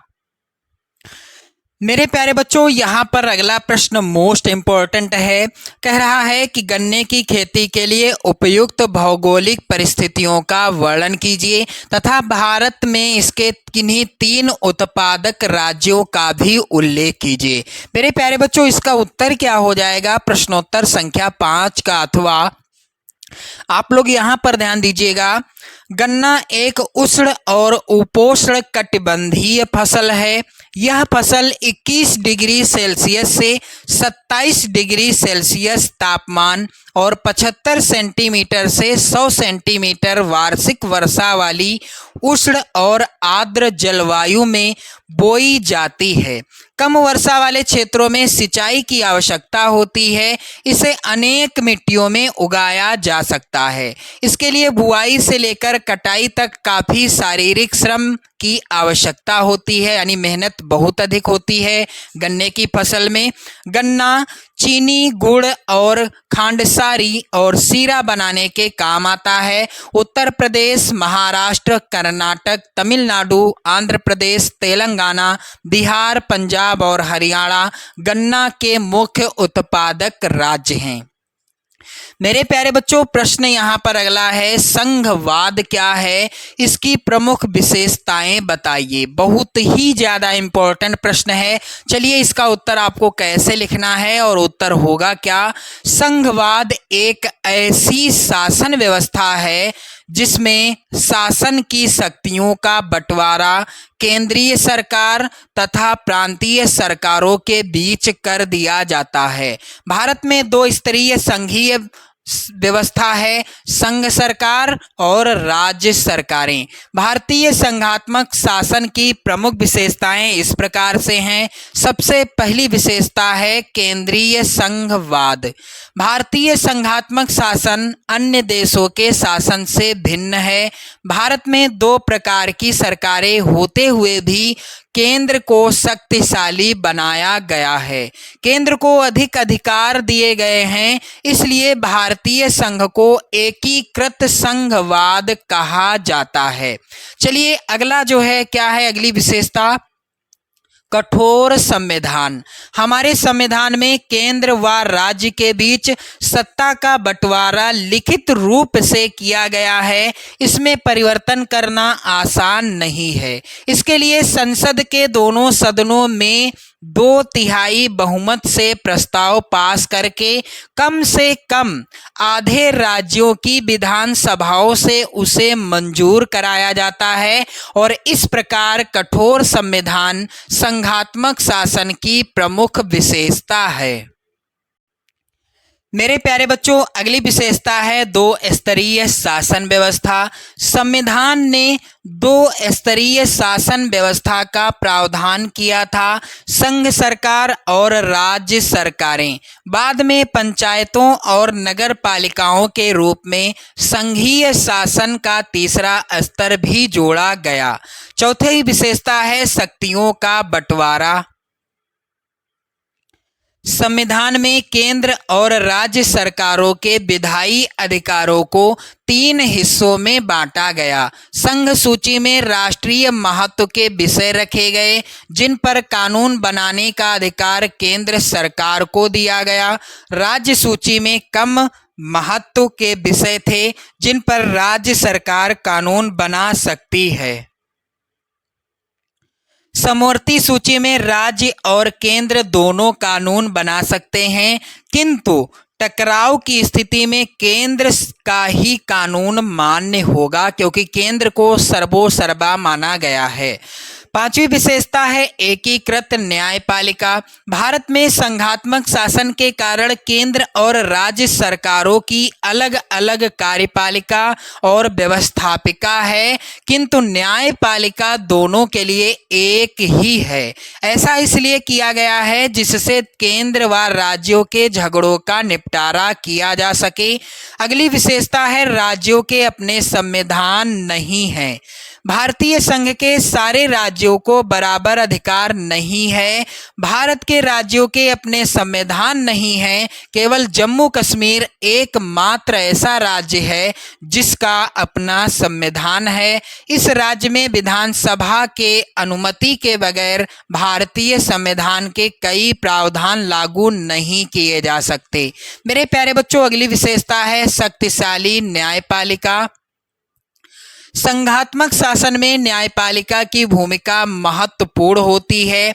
मेरे प्यारे बच्चों, यहाँ पर अगला प्रश्न मोस्ट इम्पोर्टेंट है। कह रहा है कि गन्ने की खेती के लिए उपयुक्त भौगोलिक परिस्थितियों का वर्णन कीजिए तथा भारत में इसके किन्हीं 3 उत्पादक राज्यों का भी उल्लेख कीजिए। मेरे प्यारे बच्चों, इसका उत्तर क्या हो जाएगा? प्रश्नोत्तर संख्या 5 का। अथवा आप लोग यहाँ पर ध्यान दीजिएगा, गन्ना एक उष्ण और उपोष्ण कटिबंधीय फसल है। यह फसल 21 डिग्री सेल्सियस से 27 डिग्री सेल्सियस तापमान और 75 सेंटीमीटर से 100 सेंटीमीटर वार्षिक वर्षा वाली उष्ण और आर्द्र जलवायु में बोई जाती है। कम वर्षा वाले क्षेत्रों में सिंचाई की आवश्यकता होती है। इसे अनेक मिट्टियों में उगाया जा सकता है। इसके लिए बुआई से लेकर कटाई तक काफ़ी शारीरिक श्रम की आवश्यकता होती है, यानी मेहनत बहुत अधिक होती है। गन्ने की फसल में गन्ना चीनी, गुड़ और खांडसारी और सीरा बनाने के काम आता है। उत्तर प्रदेश, महाराष्ट्र, कर्नाटक, तमिलनाडु, आंध्र प्रदेश, तेलंगाना, बिहार, पंजाब और हरियाणा गन्ना के मुख्य उत्पादक राज्य हैं। मेरे प्यारे बच्चों, प्रश्न यहाँ पर अगला है, संघवाद क्या है? इसकी प्रमुख विशेषताएं बताइए। बहुत ही ज़्यादा इम्पोर्टेंट प्रश्न है। चलिए इसका उत्तर आपको कैसे लिखना है और उत्तर होगा क्या? संघवाद एक ऐसी शासन व्यवस्था है जिसमें शासन की शक्तियों का बंटवारा केंद्रीय सरकार तथा प्रांतीय सरकारों के बीच कर दिया जाता है। भारत में 2 स्तरीय संघीय व्यवस्था है, संघ सरकार और राज्य सरकारें। भारतीय संघात्मक शासन की प्रमुख विशेषताएं इस प्रकार से हैं। सबसे पहली विशेषता है केंद्रीय संघवाद। भारतीय संघात्मक शासन अन्य देशों के शासन से भिन्न है। भारत में 2 प्रकार की सरकारें होते हुए भी केंद्र को शक्तिशाली बनाया गया है। केंद्र को अधिक अधिकार दिए गए हैं, इसलिए भारतीय संघ को एकीकृत संघवाद कहा जाता है। चलिए अगला जो है क्या है, अगली विशेषता, कठोर संविधान। हमारे संविधान में केंद्र व राज्य के बीच सत्ता का बंटवारा लिखित रूप से किया गया है। इसमें परिवर्तन करना आसान नहीं है। इसके लिए संसद के दोनों सदनों में 2/3 बहुमत से प्रस्ताव पास करके कम से कम आधे राज्यों की विधानसभाओं से उसे मंजूर कराया जाता है और इस प्रकार कठोर संविधान संघात्मक शासन की प्रमुख विशेषता है। मेरे प्यारे बच्चों, अगली विशेषता है 2 स्तरीय शासन व्यवस्था। संविधान ने 2 स्तरीय शासन व्यवस्था का प्रावधान किया था। संघ सरकार और राज्य सरकारें, बाद में पंचायतों और नगर पालिकाओं के रूप में संघीय शासन का तीसरा स्तर भी जोड़ा गया। चौथी विशेषता है शक्तियों का बंटवारा। संविधान में केंद्र और राज्य सरकारों के विधायी अधिकारों को 3 हिस्सों में बांटा गया। संघ सूची में राष्ट्रीय महत्व के विषय रखे गए जिन पर कानून बनाने का अधिकार केंद्र सरकार को दिया गया। राज्य सूची में कम महत्व के विषय थे जिन पर राज्य सरकार कानून बना सकती है। समवर्ती सूची में राज्य और केंद्र दोनों कानून बना सकते हैं, किंतु टकराव की स्थिति में केंद्र का ही कानून मान्य होगा क्योंकि केंद्र को सर्वोसर्वा माना गया है। 5वीं विशेषता है एकीकृत न्यायपालिका। भारत में संघात्मक शासन के कारण केंद्र और राज्य सरकारों की अलग अलग कार्यपालिका और व्यवस्थापिका है, किंतु न्यायपालिका दोनों के लिए एक ही है। ऐसा इसलिए किया गया है जिससे केंद्र व राज्यों के झगड़ों का निपटारा किया जा सके। अगली विशेषता है राज्यों के अपने संविधान नहीं है। भारतीय संघ के सारे राज्यों को बराबर अधिकार नहीं है। भारत के राज्यों के अपने संविधान नहीं है। केवल जम्मू कश्मीर एकमात्र ऐसा राज्य है जिसका अपना संविधान है। इस राज्य में विधानसभा के अनुमति के बगैर भारतीय संविधान के कई प्रावधान लागू नहीं किए जा सकते। मेरे प्यारे बच्चों, अगली विशेषता है शक्तिशाली न्यायपालिका। संघात्मक शासन में न्यायपालिका की भूमिका महत्वपूर्ण होती है।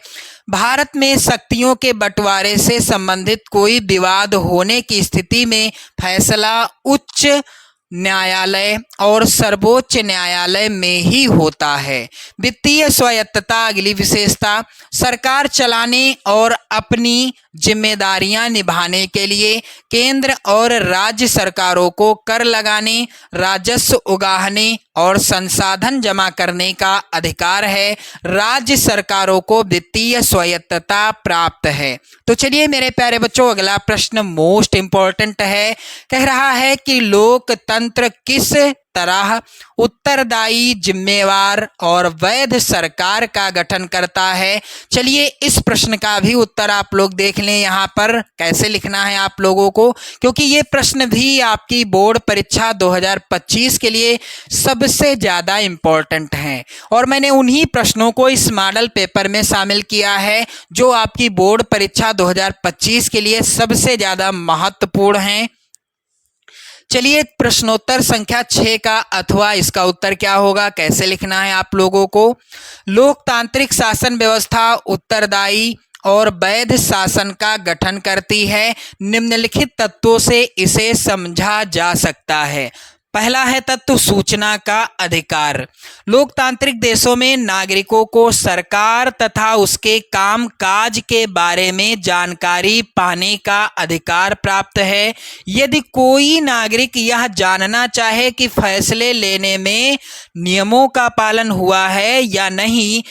भारत में शक्तियों के बंटवारे से संबंधित कोई विवाद होने की स्थिति में फैसला उच्च न्यायालय और सर्वोच्च न्यायालय में ही होता है। वित्तीय स्वायत्तता अगली विशेषता। सरकार चलाने और अपनी जिम्मेदारियां निभाने के लिए केंद्र और राज्य सरकारों को कर लगाने, राजस्व उगाहने और संसाधन जमा करने का अधिकार है। राज्य सरकारों को वित्तीय स्वायत्तता प्राप्त है। तो चलिए मेरे प्यारे बच्चों, अगला प्रश्न मोस्ट इंपॉर्टेंट है। कह रहा है कि लोकतंत्र किस तरह उत्तरदायी, जिम्मेवार और वैध सरकार का गठन करता है। चलिए इस प्रश्न का भी उत्तर आप लोग देख लें। यहाँ पर कैसे लिखना है आप लोगों को, क्योंकि ये प्रश्न भी आपकी बोर्ड परीक्षा 2025 के लिए सबसे ज़्यादा इम्पोर्टेंट हैं और मैंने उन्हीं प्रश्नों को इस मॉडल पेपर में शामिल किया है जो आपकी बोर्ड परीक्षा 2025 के लिए सबसे ज़्यादा महत्वपूर्ण हैं। चलिए प्रश्नोत्तर संख्या 6 का अथवा इसका उत्तर क्या होगा, कैसे लिखना है आप लोगों को। लोकतांत्रिक शासन व्यवस्था उत्तरदायी और वैध शासन का गठन करती है। निम्नलिखित तत्वों से इसे समझा जा सकता है। पहला है तत्व सूचना का अधिकार। लोकतांत्रिक देशों में नागरिकों को सरकार तथा उसके काम काज के बारे में जानकारी पाने का अधिकार प्राप्त है। यदि कोई नागरिक यह जानना चाहे कि फैसले लेने में नियमों का पालन हुआ है या नहीं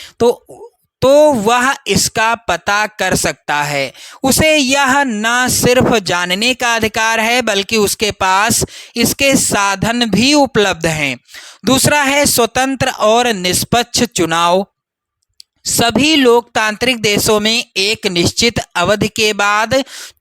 तो वह इसका पता कर सकता है। उसे यह न सिर्फ जानने का अधिकार है बल्कि उसके पास इसके साधन भी उपलब्ध हैं। दूसरा है स्वतंत्र और निष्पक्ष चुनाव। सभी लोकतांत्रिक देशों में एक निश्चित अवधि के बाद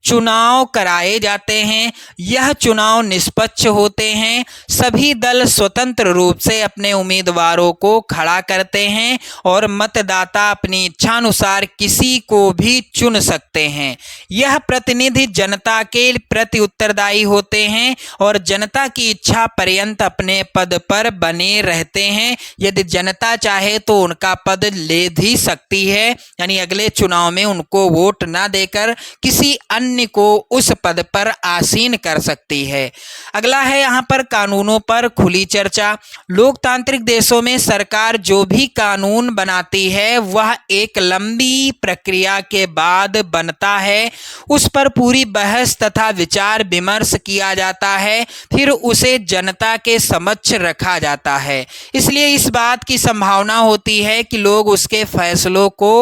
चुनाव कराए जाते हैं। यह चुनाव निष्पक्ष होते हैं। सभी दल स्वतंत्र रूप से अपने उम्मीदवारों को खड़ा करते हैं और मतदाता अपनी इच्छानुसार किसी को भी चुन सकते हैं। यह प्रतिनिधि जनता के प्रति उत्तरदायी होते हैं और जनता की इच्छा पर्यंत अपने पद पर बने रहते हैं। यदि जनता चाहे तो उनका पद ले भी सकती है, यानी अगले चुनाव में उनको वोट ना देकर किसी अन्य को उस पद पर आसीन कर सकती है। अगला है यहाँ पर कानूनों पर खुली चर्चा। लोकतांत्रिक देशों में सरकार जो भी कानून बनाती है वह एक लंबी प्रक्रिया के बाद बनता है। उस पर पूरी बहस तथा विचार विमर्श किया जाता है, फिर उसे जनता के समक्ष रखा जाता है। इसलिए इस बात की संभावना होती है कि लोग उसके फैसलों को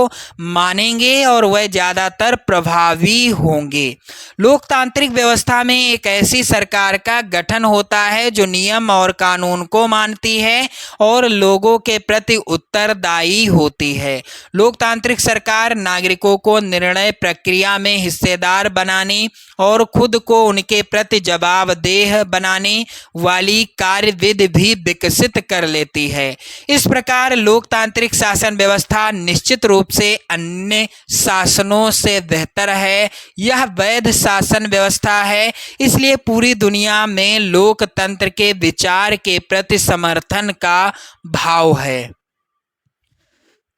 मानेंगे और वह ज़्यादातर प्रभावी होंगे। लोकतांत्रिक व्यवस्था में एक ऐसी सरकार का गठन होता है जो नियम और कानून को मानती है और लोगों के प्रति उत्तरदायी होती है। लोकतांत्रिक सरकार नागरिकों को निर्णय प्रक्रिया में हिस्सेदार बनाने और खुद को उनके प्रति जवाबदेह बनाने वाली कार्यविधि भी विकसित कर लेती है। इस प्रकार लोकतांत्रिक शासन व्यवस्था निश्चित रूप से अन्य शासनों से बेहतर है। यह वैध शासन व्यवस्था है, इसलिए पूरी दुनिया में लोकतंत्र के विचार के प्रति समर्थन का भाव है।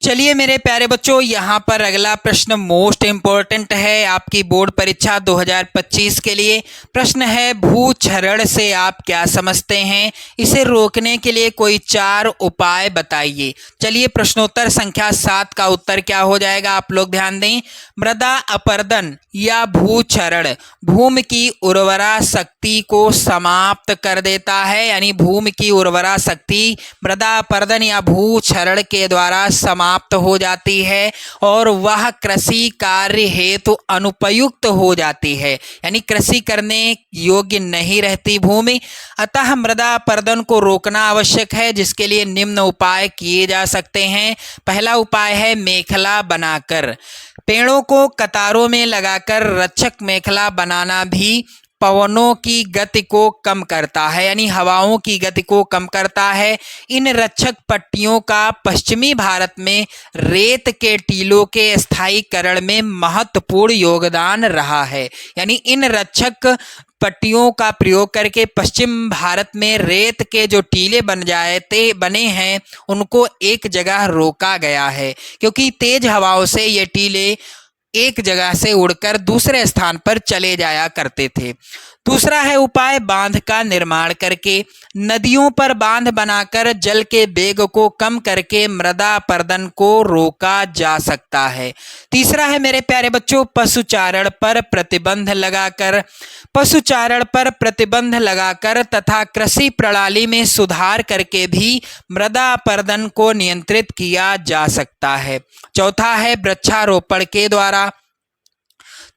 चलिए मेरे प्यारे बच्चों, यहाँ पर अगला प्रश्न मोस्ट इम्पोर्टेंट है आपकी बोर्ड परीक्षा 2025 के लिए। प्रश्न है, भूक्षरण से आप क्या समझते हैं? इसे रोकने के लिए कोई 4 उपाय बताइए। चलिए प्रश्नोत्तर संख्या 7 का उत्तर क्या हो जाएगा, आप लोग ध्यान दें। मृदा अपरदन या भूक्षरण भूमि की उर्वरा शक्ति को समाप्त कर देता है, यानी भूमि की उर्वरा शक्ति मृदा अपरदन या भूक्षरण के द्वारा समाप्त हो जाती है और वह कृषि कार्य हेतु अनुपयुक्त हो जाती है, यानी कृषि करने योग्य नहीं रहती भूमि। अतः मृदा अपरदन को रोकना आवश्यक है, जिसके लिए निम्न उपाय किए जा सकते हैं। पहला उपाय है मेखला बनाकर। पेड़ों को कतारों में लगाकर रक्षक मेखला बनाना भी पवनों की गति को कम करता है, यानी हवाओं की गति को कम करता है। इन रक्षक पट्टियों का पश्चिमी भारत में रेत के टीलों के स्थायीकरण में महत्वपूर्ण योगदान रहा है, यानी इन रक्षक पट्टियों का प्रयोग करके पश्चिम भारत में रेत के जो टीले बने हैं उनको एक जगह रोका गया है, क्योंकि तेज हवाओं से ये टीले एक जगह से उड़कर दूसरे स्थान पर चले जाया करते थे। दूसरा है उपाय बांध का निर्माण करके। नदियों पर बांध बनाकर जल के वेग को कम करके मृदा अपरदन को रोका जा सकता है। तीसरा है मेरे प्यारे बच्चों पशुचारण पर प्रतिबंध लगाकर। पशुचारण पर प्रतिबंध लगाकर तथा कृषि प्रणाली में सुधार करके भी मृदा अपरदन को नियंत्रित किया जा सकता है। चौथा है वृक्षारोपण के द्वारा।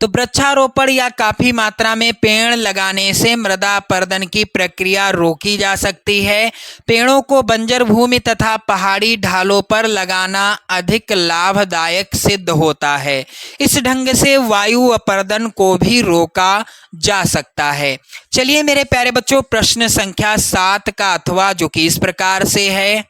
तो वृक्षारोपण या काफी मात्रा में पेड़ लगाने से मृदा अपरदन की प्रक्रिया रोकी जा सकती है। पेड़ों को बंजर भूमि तथा पहाड़ी ढालों पर लगाना अधिक लाभदायक सिद्ध होता है। इस ढंग से वायु अपरदन को भी रोका जा सकता है। चलिए मेरे प्यारे बच्चों, प्रश्न संख्या 7 का अथवा जो कि इस प्रकार से है।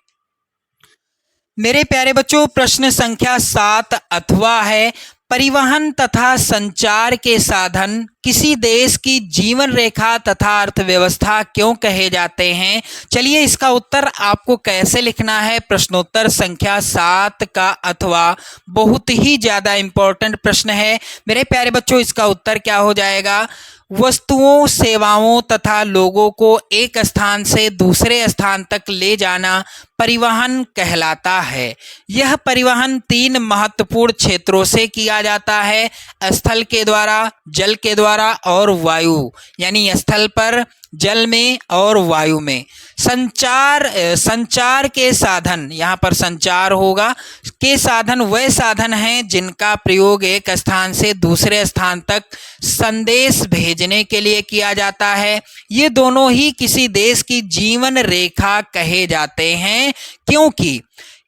मेरे प्यारे बच्चों, प्रश्न संख्या 7 अथवा है, परिवहन तथा संचार के साधन किसी देश की जीवन रेखा तथा अर्थव्यवस्था क्यों कहे जाते हैं? चलिए इसका उत्तर आपको कैसे लिखना है। प्रश्नोत्तर संख्या 7 का अथवा बहुत ही ज़्यादा इम्पोर्टेंट प्रश्न है मेरे प्यारे बच्चों। इसका उत्तर क्या हो जाएगा? वस्तुओं, सेवाओं तथा लोगों को एक स्थान से दूसरे स्थान तक ले जाना परिवहन कहलाता है। यह परिवहन 3 महत्वपूर्ण क्षेत्रों से किया जाता है, स्थल के द्वारा, जल के द्वारा और वायु, यानी स्थल पर, जल में और वायु में। संचार के साधन, यहाँ पर संचार होगा, के साधन वह साधन हैं जिनका प्रयोग एक स्थान से दूसरे स्थान तक संदेश भेजने के लिए किया जाता है। ये दोनों ही किसी देश की जीवन रेखा कहे जाते हैं, क्योंकि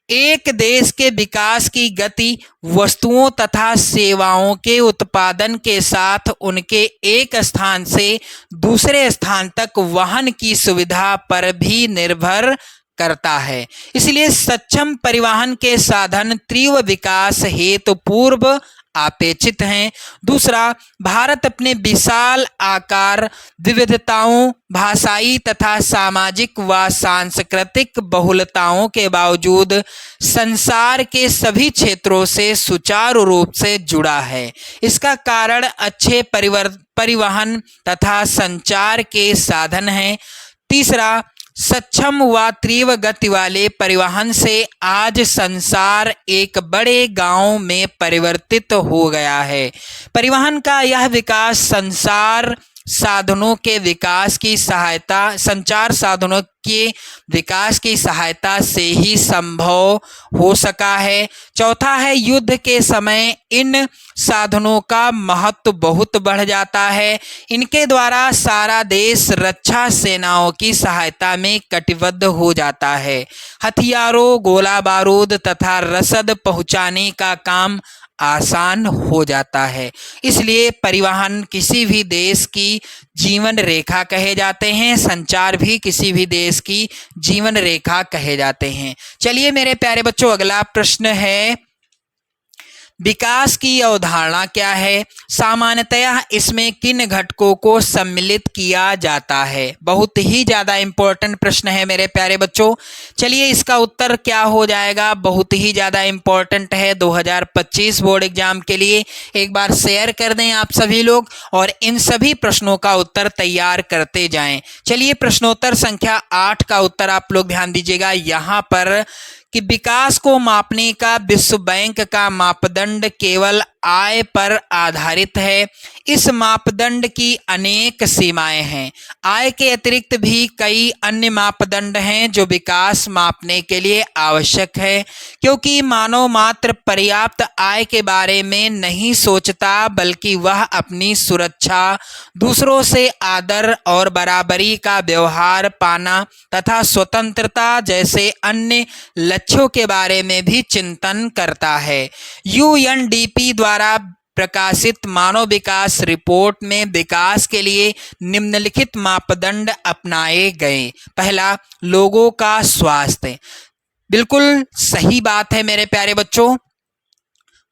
एक देश के विकास की गति वस्तुओं तथा सेवाओं के उत्पादन के साथ उनके एक स्थान से दूसरे स्थान तक वहन की सुविधा पर भी निर्भर करता है। इसलिए सक्षम परिवहन के साधन तीव्र विकास हेतु पूर्व अपेक्षित हैं। दूसरा, भारत अपने विशाल आकार, विविधताओं, भाषाई तथा सामाजिक व सांस्कृतिक बहुलताओं के बावजूद संसार के सभी क्षेत्रों से सुचारू रूप से जुड़ा है। इसका कारण अच्छे परिवहन तथा संचार के साधन हैं। तीसरा, सक्षम व तीव्र गति वाले परिवहन से आज संसार एक बड़े गांव में परिवर्तित हो गया है। परिवहन का यह विकास संचार साधनों के विकास की सहायता से ही संभव हो सका है। चौथा है, युद्ध के समय इन साधनों का महत्व बहुत बढ़ जाता है। इनके द्वारा सारा देश रक्षा सेनाओं की सहायता में कटिबद्ध हो जाता है। हथियारों, गोला बारूद तथा रसद पहुंचाने का काम आसान हो जाता है। इसलिए परिवहन किसी भी देश की जीवन रेखा कहे जाते हैं, संचार भी किसी भी देश की जीवन रेखा कहे जाते हैं। चलिए मेरे प्यारे बच्चों, अगला प्रश्न है, विकास की अवधारणा क्या है? सामान्यतः इसमें किन घटकों को सम्मिलित किया जाता है? बहुत ही ज़्यादा इम्पोर्टेंट प्रश्न है मेरे प्यारे बच्चों। चलिए इसका उत्तर क्या हो जाएगा? बहुत ही ज़्यादा इम्पोर्टेंट है 2025 बोर्ड एग्जाम के लिए। एक बार शेयर कर दें आप सभी लोग और इन सभी प्रश्नों का उत्तर तैयार करते जाएं। चलिए प्रश्नोत्तर संख्या 8 का उत्तर आप लोग ध्यान दीजिएगा यहाँ पर कि विकास को मापने का विश्व बैंक का मापदंड केवल आय पर आधारित है। इस मापदंड की अनेक सीमाएं हैं। आय के अतिरिक्त भी कई अन्य मापदंड हैं जो विकास मापने के लिए आवश्यक है, क्योंकि मानव मात्र पर्याप्त आय के बारे में नहीं सोचता, बल्कि वह अपनी सुरक्षा, दूसरों से आदर और बराबरी का व्यवहार पाना तथा स्वतंत्रता जैसे अन्य लक्ष्यों के बारे में भी चिंतन करता है। यूएनडीपी द्वारा प्रकाशित मानव विकास रिपोर्ट में विकास के लिए निम्नलिखित मापदंड अपनाए गए। पहला, लोगों का स्वास्थ्य। बिल्कुल सही बात है मेरे प्यारे बच्चों।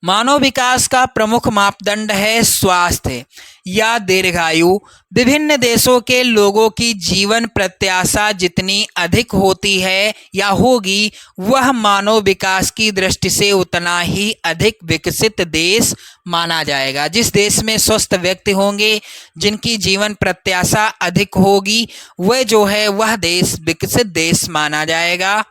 मानव विकास का प्रमुख मापदंड है स्वास्थ्य या दीर्घायु। विभिन्न देशों के लोगों की जीवन प्रत्याशा जितनी अधिक होती है या होगी, वह मानव विकास की दृष्टि से उतना ही अधिक विकसित देश माना जाएगा। जिस देश में स्वस्थ व्यक्ति होंगे, जिनकी जीवन प्रत्याशा अधिक होगी, वह जो है वह देश विकसित देश माना जाएगा।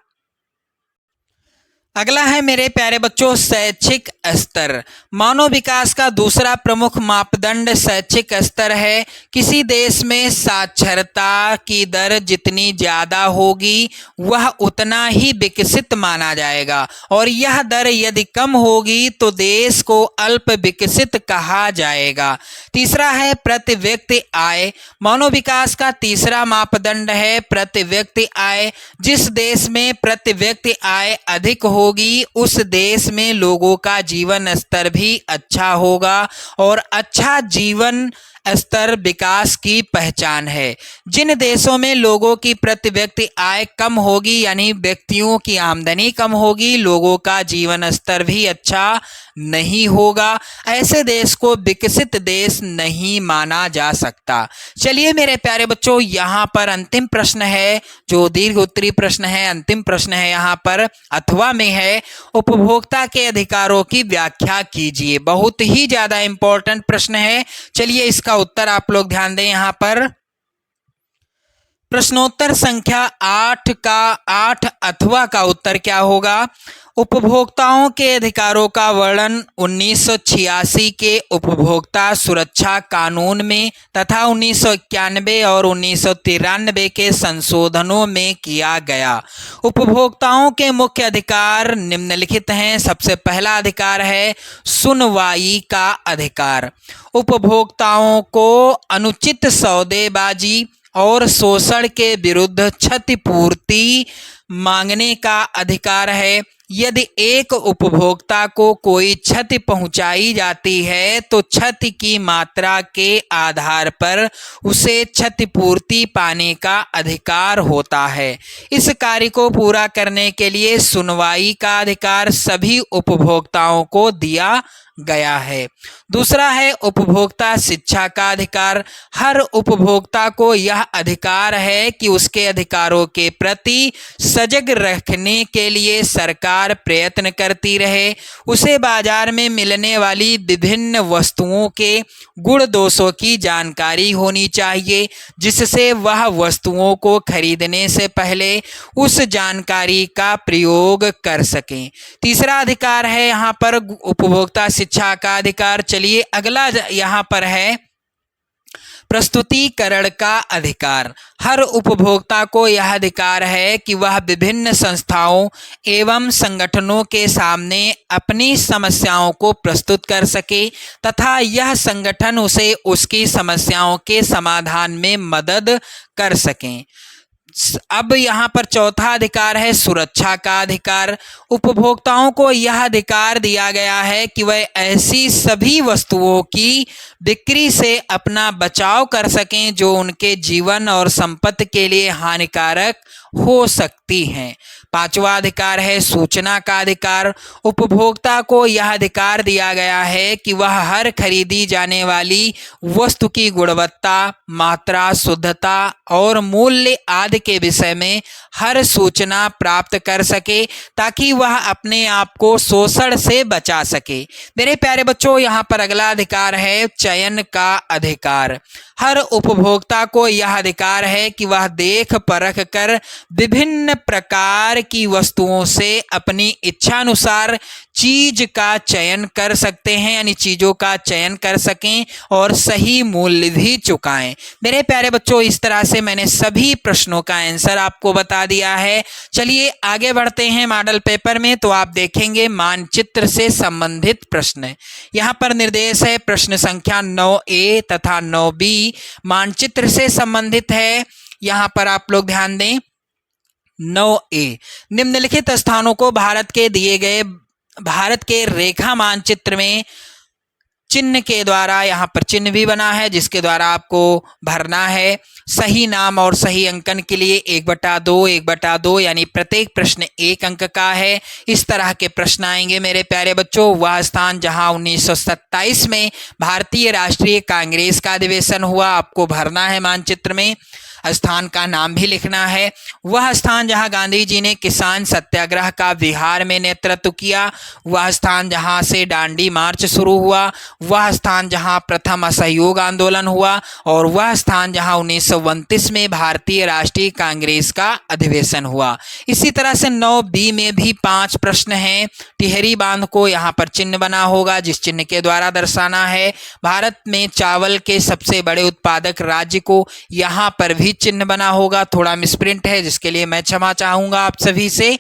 अगला है मेरे प्यारे बच्चों शैक्षिक स्तर। मानव विकास का दूसरा प्रमुख मापदंड शैक्षिक स्तर है। किसी देश में साक्षरता की दर जितनी ज़्यादा होगी, वह उतना ही विकसित माना जाएगा, और यह दर यदि कम होगी तो देश को अल्प विकसित कहा जाएगा। तीसरा है प्रति व्यक्ति आय। मानव विकास का तीसरा मापदंड है प्रति व्यक्ति आय। जिस देश में प्रति व्यक्ति आय अधिक होगी, उस देश में लोगों का जीवन स्तर भी अच्छा होगा, और अच्छा जीवन स्तर विकास की पहचान है। जिन देशों में लोगों की प्रति व्यक्ति आय कम होगी, यानी व्यक्तियों की आमदनी कम होगी, लोगों का जीवन स्तर भी अच्छा नहीं होगा, ऐसे देश को विकसित देश नहीं माना जा सकता। चलिए मेरे प्यारे बच्चों, यहाँ पर अंतिम प्रश्न है, जो दीर्घ उत्तरी प्रश्न है, अंतिम प्रश्न है यहाँ पर अथवा में है, उपभोक्ता के अधिकारों की व्याख्या कीजिए। बहुत ही ज्यादा इंपॉर्टेंट प्रश्न है। चलिए इसका उत्तर आप लोग ध्यान दें। यहाँ पर प्रश्नोत्तर संख्या 8 अथवा का उत्तर क्या होगा? उपभोक्ताओं के अधिकारों का वर्णन 1986 के उपभोक्ता सुरक्षा कानून में तथा 1991 और 1993 के संशोधनों में किया गया। उपभोक्ताओं के मुख्य अधिकार निम्नलिखित हैं। सबसे पहला अधिकार है सुनवाई का अधिकार। उपभोक्ताओं को अनुचित सौदेबाजी और शोषण के विरुद्ध क्षतिपूर्ति मांगने का अधिकार है। यदि एक उपभोक्ता को कोई क्षति पहुंचाई जाती है तो क्षति की मात्रा के आधार पर उसे क्षतिपूर्ति पाने का अधिकार होता है। इस कार्य को पूरा करने के लिए सुनवाई का अधिकार सभी उपभोक्ताओं को दिया गया है। दूसरा है उपभोक्ता शिक्षा का अधिकार। हर उपभोक्ता को यह अधिकार है कि उसके अधिकारों के प्रति सजग रखने के लिए सरकार प्रयत्न करती रहे। उसे बाजार में मिलने वाली विभिन्न वस्तुओं के गुण दोषों की जानकारी होनी चाहिए, जिससे वह वस्तुओं को खरीदने से पहले उस जानकारी का प्रयोग कर सकें। तीसरा अधिकार है यहाँ पर उपभोक्ता शिक्षा का अधिकार। चलिए अगला यहाँ पर है प्रस्तुतिकरण का अधिकार। हर उपभोक्ता को यह अधिकार है कि वह विभिन्न संस्थाओं एवं संगठनों के सामने अपनी समस्याओं को प्रस्तुत कर सके तथा यह संगठन उसे उसकी समस्याओं के समाधान में मदद कर सकें। अब यहाँ पर चौथा अधिकार है सुरक्षा का अधिकार। उपभोक्ताओं को यह अधिकार दिया गया है कि वह ऐसी सभी वस्तुओं की बिक्री से अपना बचाव कर सकें जो उनके जीवन और संपत्ति के लिए हानिकारक हो सकती हैं। पांचवा अधिकार है सूचना का अधिकार। उपभोक्ता को यह अधिकार दिया गया है कि वह हर खरीदी जाने वाली वस्तु की गुणवत्ता, मात्रा, शुद्धता और मूल्य आदि के विषय में हर सूचना प्राप्त कर सके ताकि वह अपने आप को शोषण से बचा सके। मेरे प्यारे बच्चों, यहाँ पर अगला अधिकार है चयन का अधिकार। हर उपभोक्ता को यह अधिकार है कि वह देख परख कर विभिन्न प्रकार की वस्तुओं से अपनी इच्छानुसार चीज का चयन कर सकते हैं, यानी चीजों का चयन कर सकें और सही मूल्य भी चुकाएं। मेरे प्यारे बच्चों, इस तरह से मैंने सभी प्रश्नों का आंसर आपको बता दिया है। चलिए आगे बढ़ते हैं मॉडल पेपर में। तो आप देखेंगे मानचित्र से संबंधित प्रश्न। यहाँ पर निर्देश है प्रश्न संख्या 9A तथा 9B मानचित्र से संबंधित है। यहाँ पर आप लोग ध्यान दें। 9A, निम्नलिखित स्थानों को भारत के दिए गए भारत के रेखा मानचित्र में चिन्ह के द्वारा, यहाँ पर चिन्ह भी बना है जिसके द्वारा आपको भरना है। सही नाम और सही अंकन के लिए 1/2 1/2 यानी प्रत्येक प्रश्न 1 अंक का है। इस तरह के प्रश्न आएंगे मेरे प्यारे बच्चों। वह स्थान जहां 1927 में भारतीय राष्ट्रीय कांग्रेस का अधिवेशन हुआ आपको भरना है मानचित्र में। स्थान का नाम भी लिखना है। वह स्थान जहां गांधी जी ने किसान सत्याग्रह का बिहार में नेतृत्व किया। वह स्थान जहां से दांडी मार्च शुरू हुआ। वह स्थान जहां प्रथम असहयोग आंदोलन हुआ और वह स्थान जहां 1929 में भारतीय राष्ट्रीय कांग्रेस का अधिवेशन हुआ। इसी तरह से 9B में भी 5 प्रश्न हैं। टिहरी बांध को यहाँ पर चिन्ह बना होगा जिस चिन्ह के द्वारा दर्शाना है। भारत में चावल के सबसे बड़े उत्पादक राज्य को यहाँ पर भी चिन्ह बना होगा। थोड़ा मिसप्रिंट है जिसके लिए मैं क्षमा चाहूंगा आप सभी से।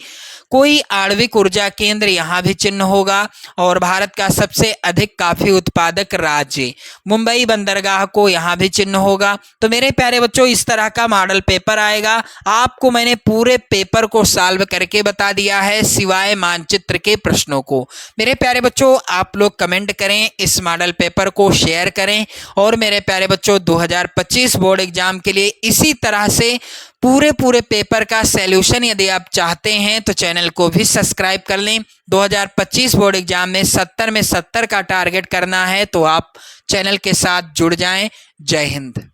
कोई आणविक ऊर्जा केंद्र यहाँ भी चिन्ह होगा और भारत का सबसे अधिक कॉफी उत्पादक राज्य मुंबई बंदरगाह को यहाँ भी चिन्ह होगा। तो मेरे प्यारे बच्चों, इस तरह का मॉडल पेपर आएगा। आपको मैंने पूरे पेपर को सॉल्व करके बता दिया है सिवाय मानचित्र के प्रश्नों को। मेरे प्यारे बच्चों, आप लोग कमेंट करें, इस मॉडल पेपर को शेयर करें और मेरे प्यारे बच्चों 2025 बोर्ड एग्जाम के लिए इसी तरह से पूरे पेपर का सॉल्यूशन यदि आप चाहते हैं तो चैनल को भी सब्सक्राइब कर लें। 2025 बोर्ड एग्जाम में 70 में 70 का टारगेट करना है तो आप चैनल के साथ जुड़ जाएं। जय हिंद।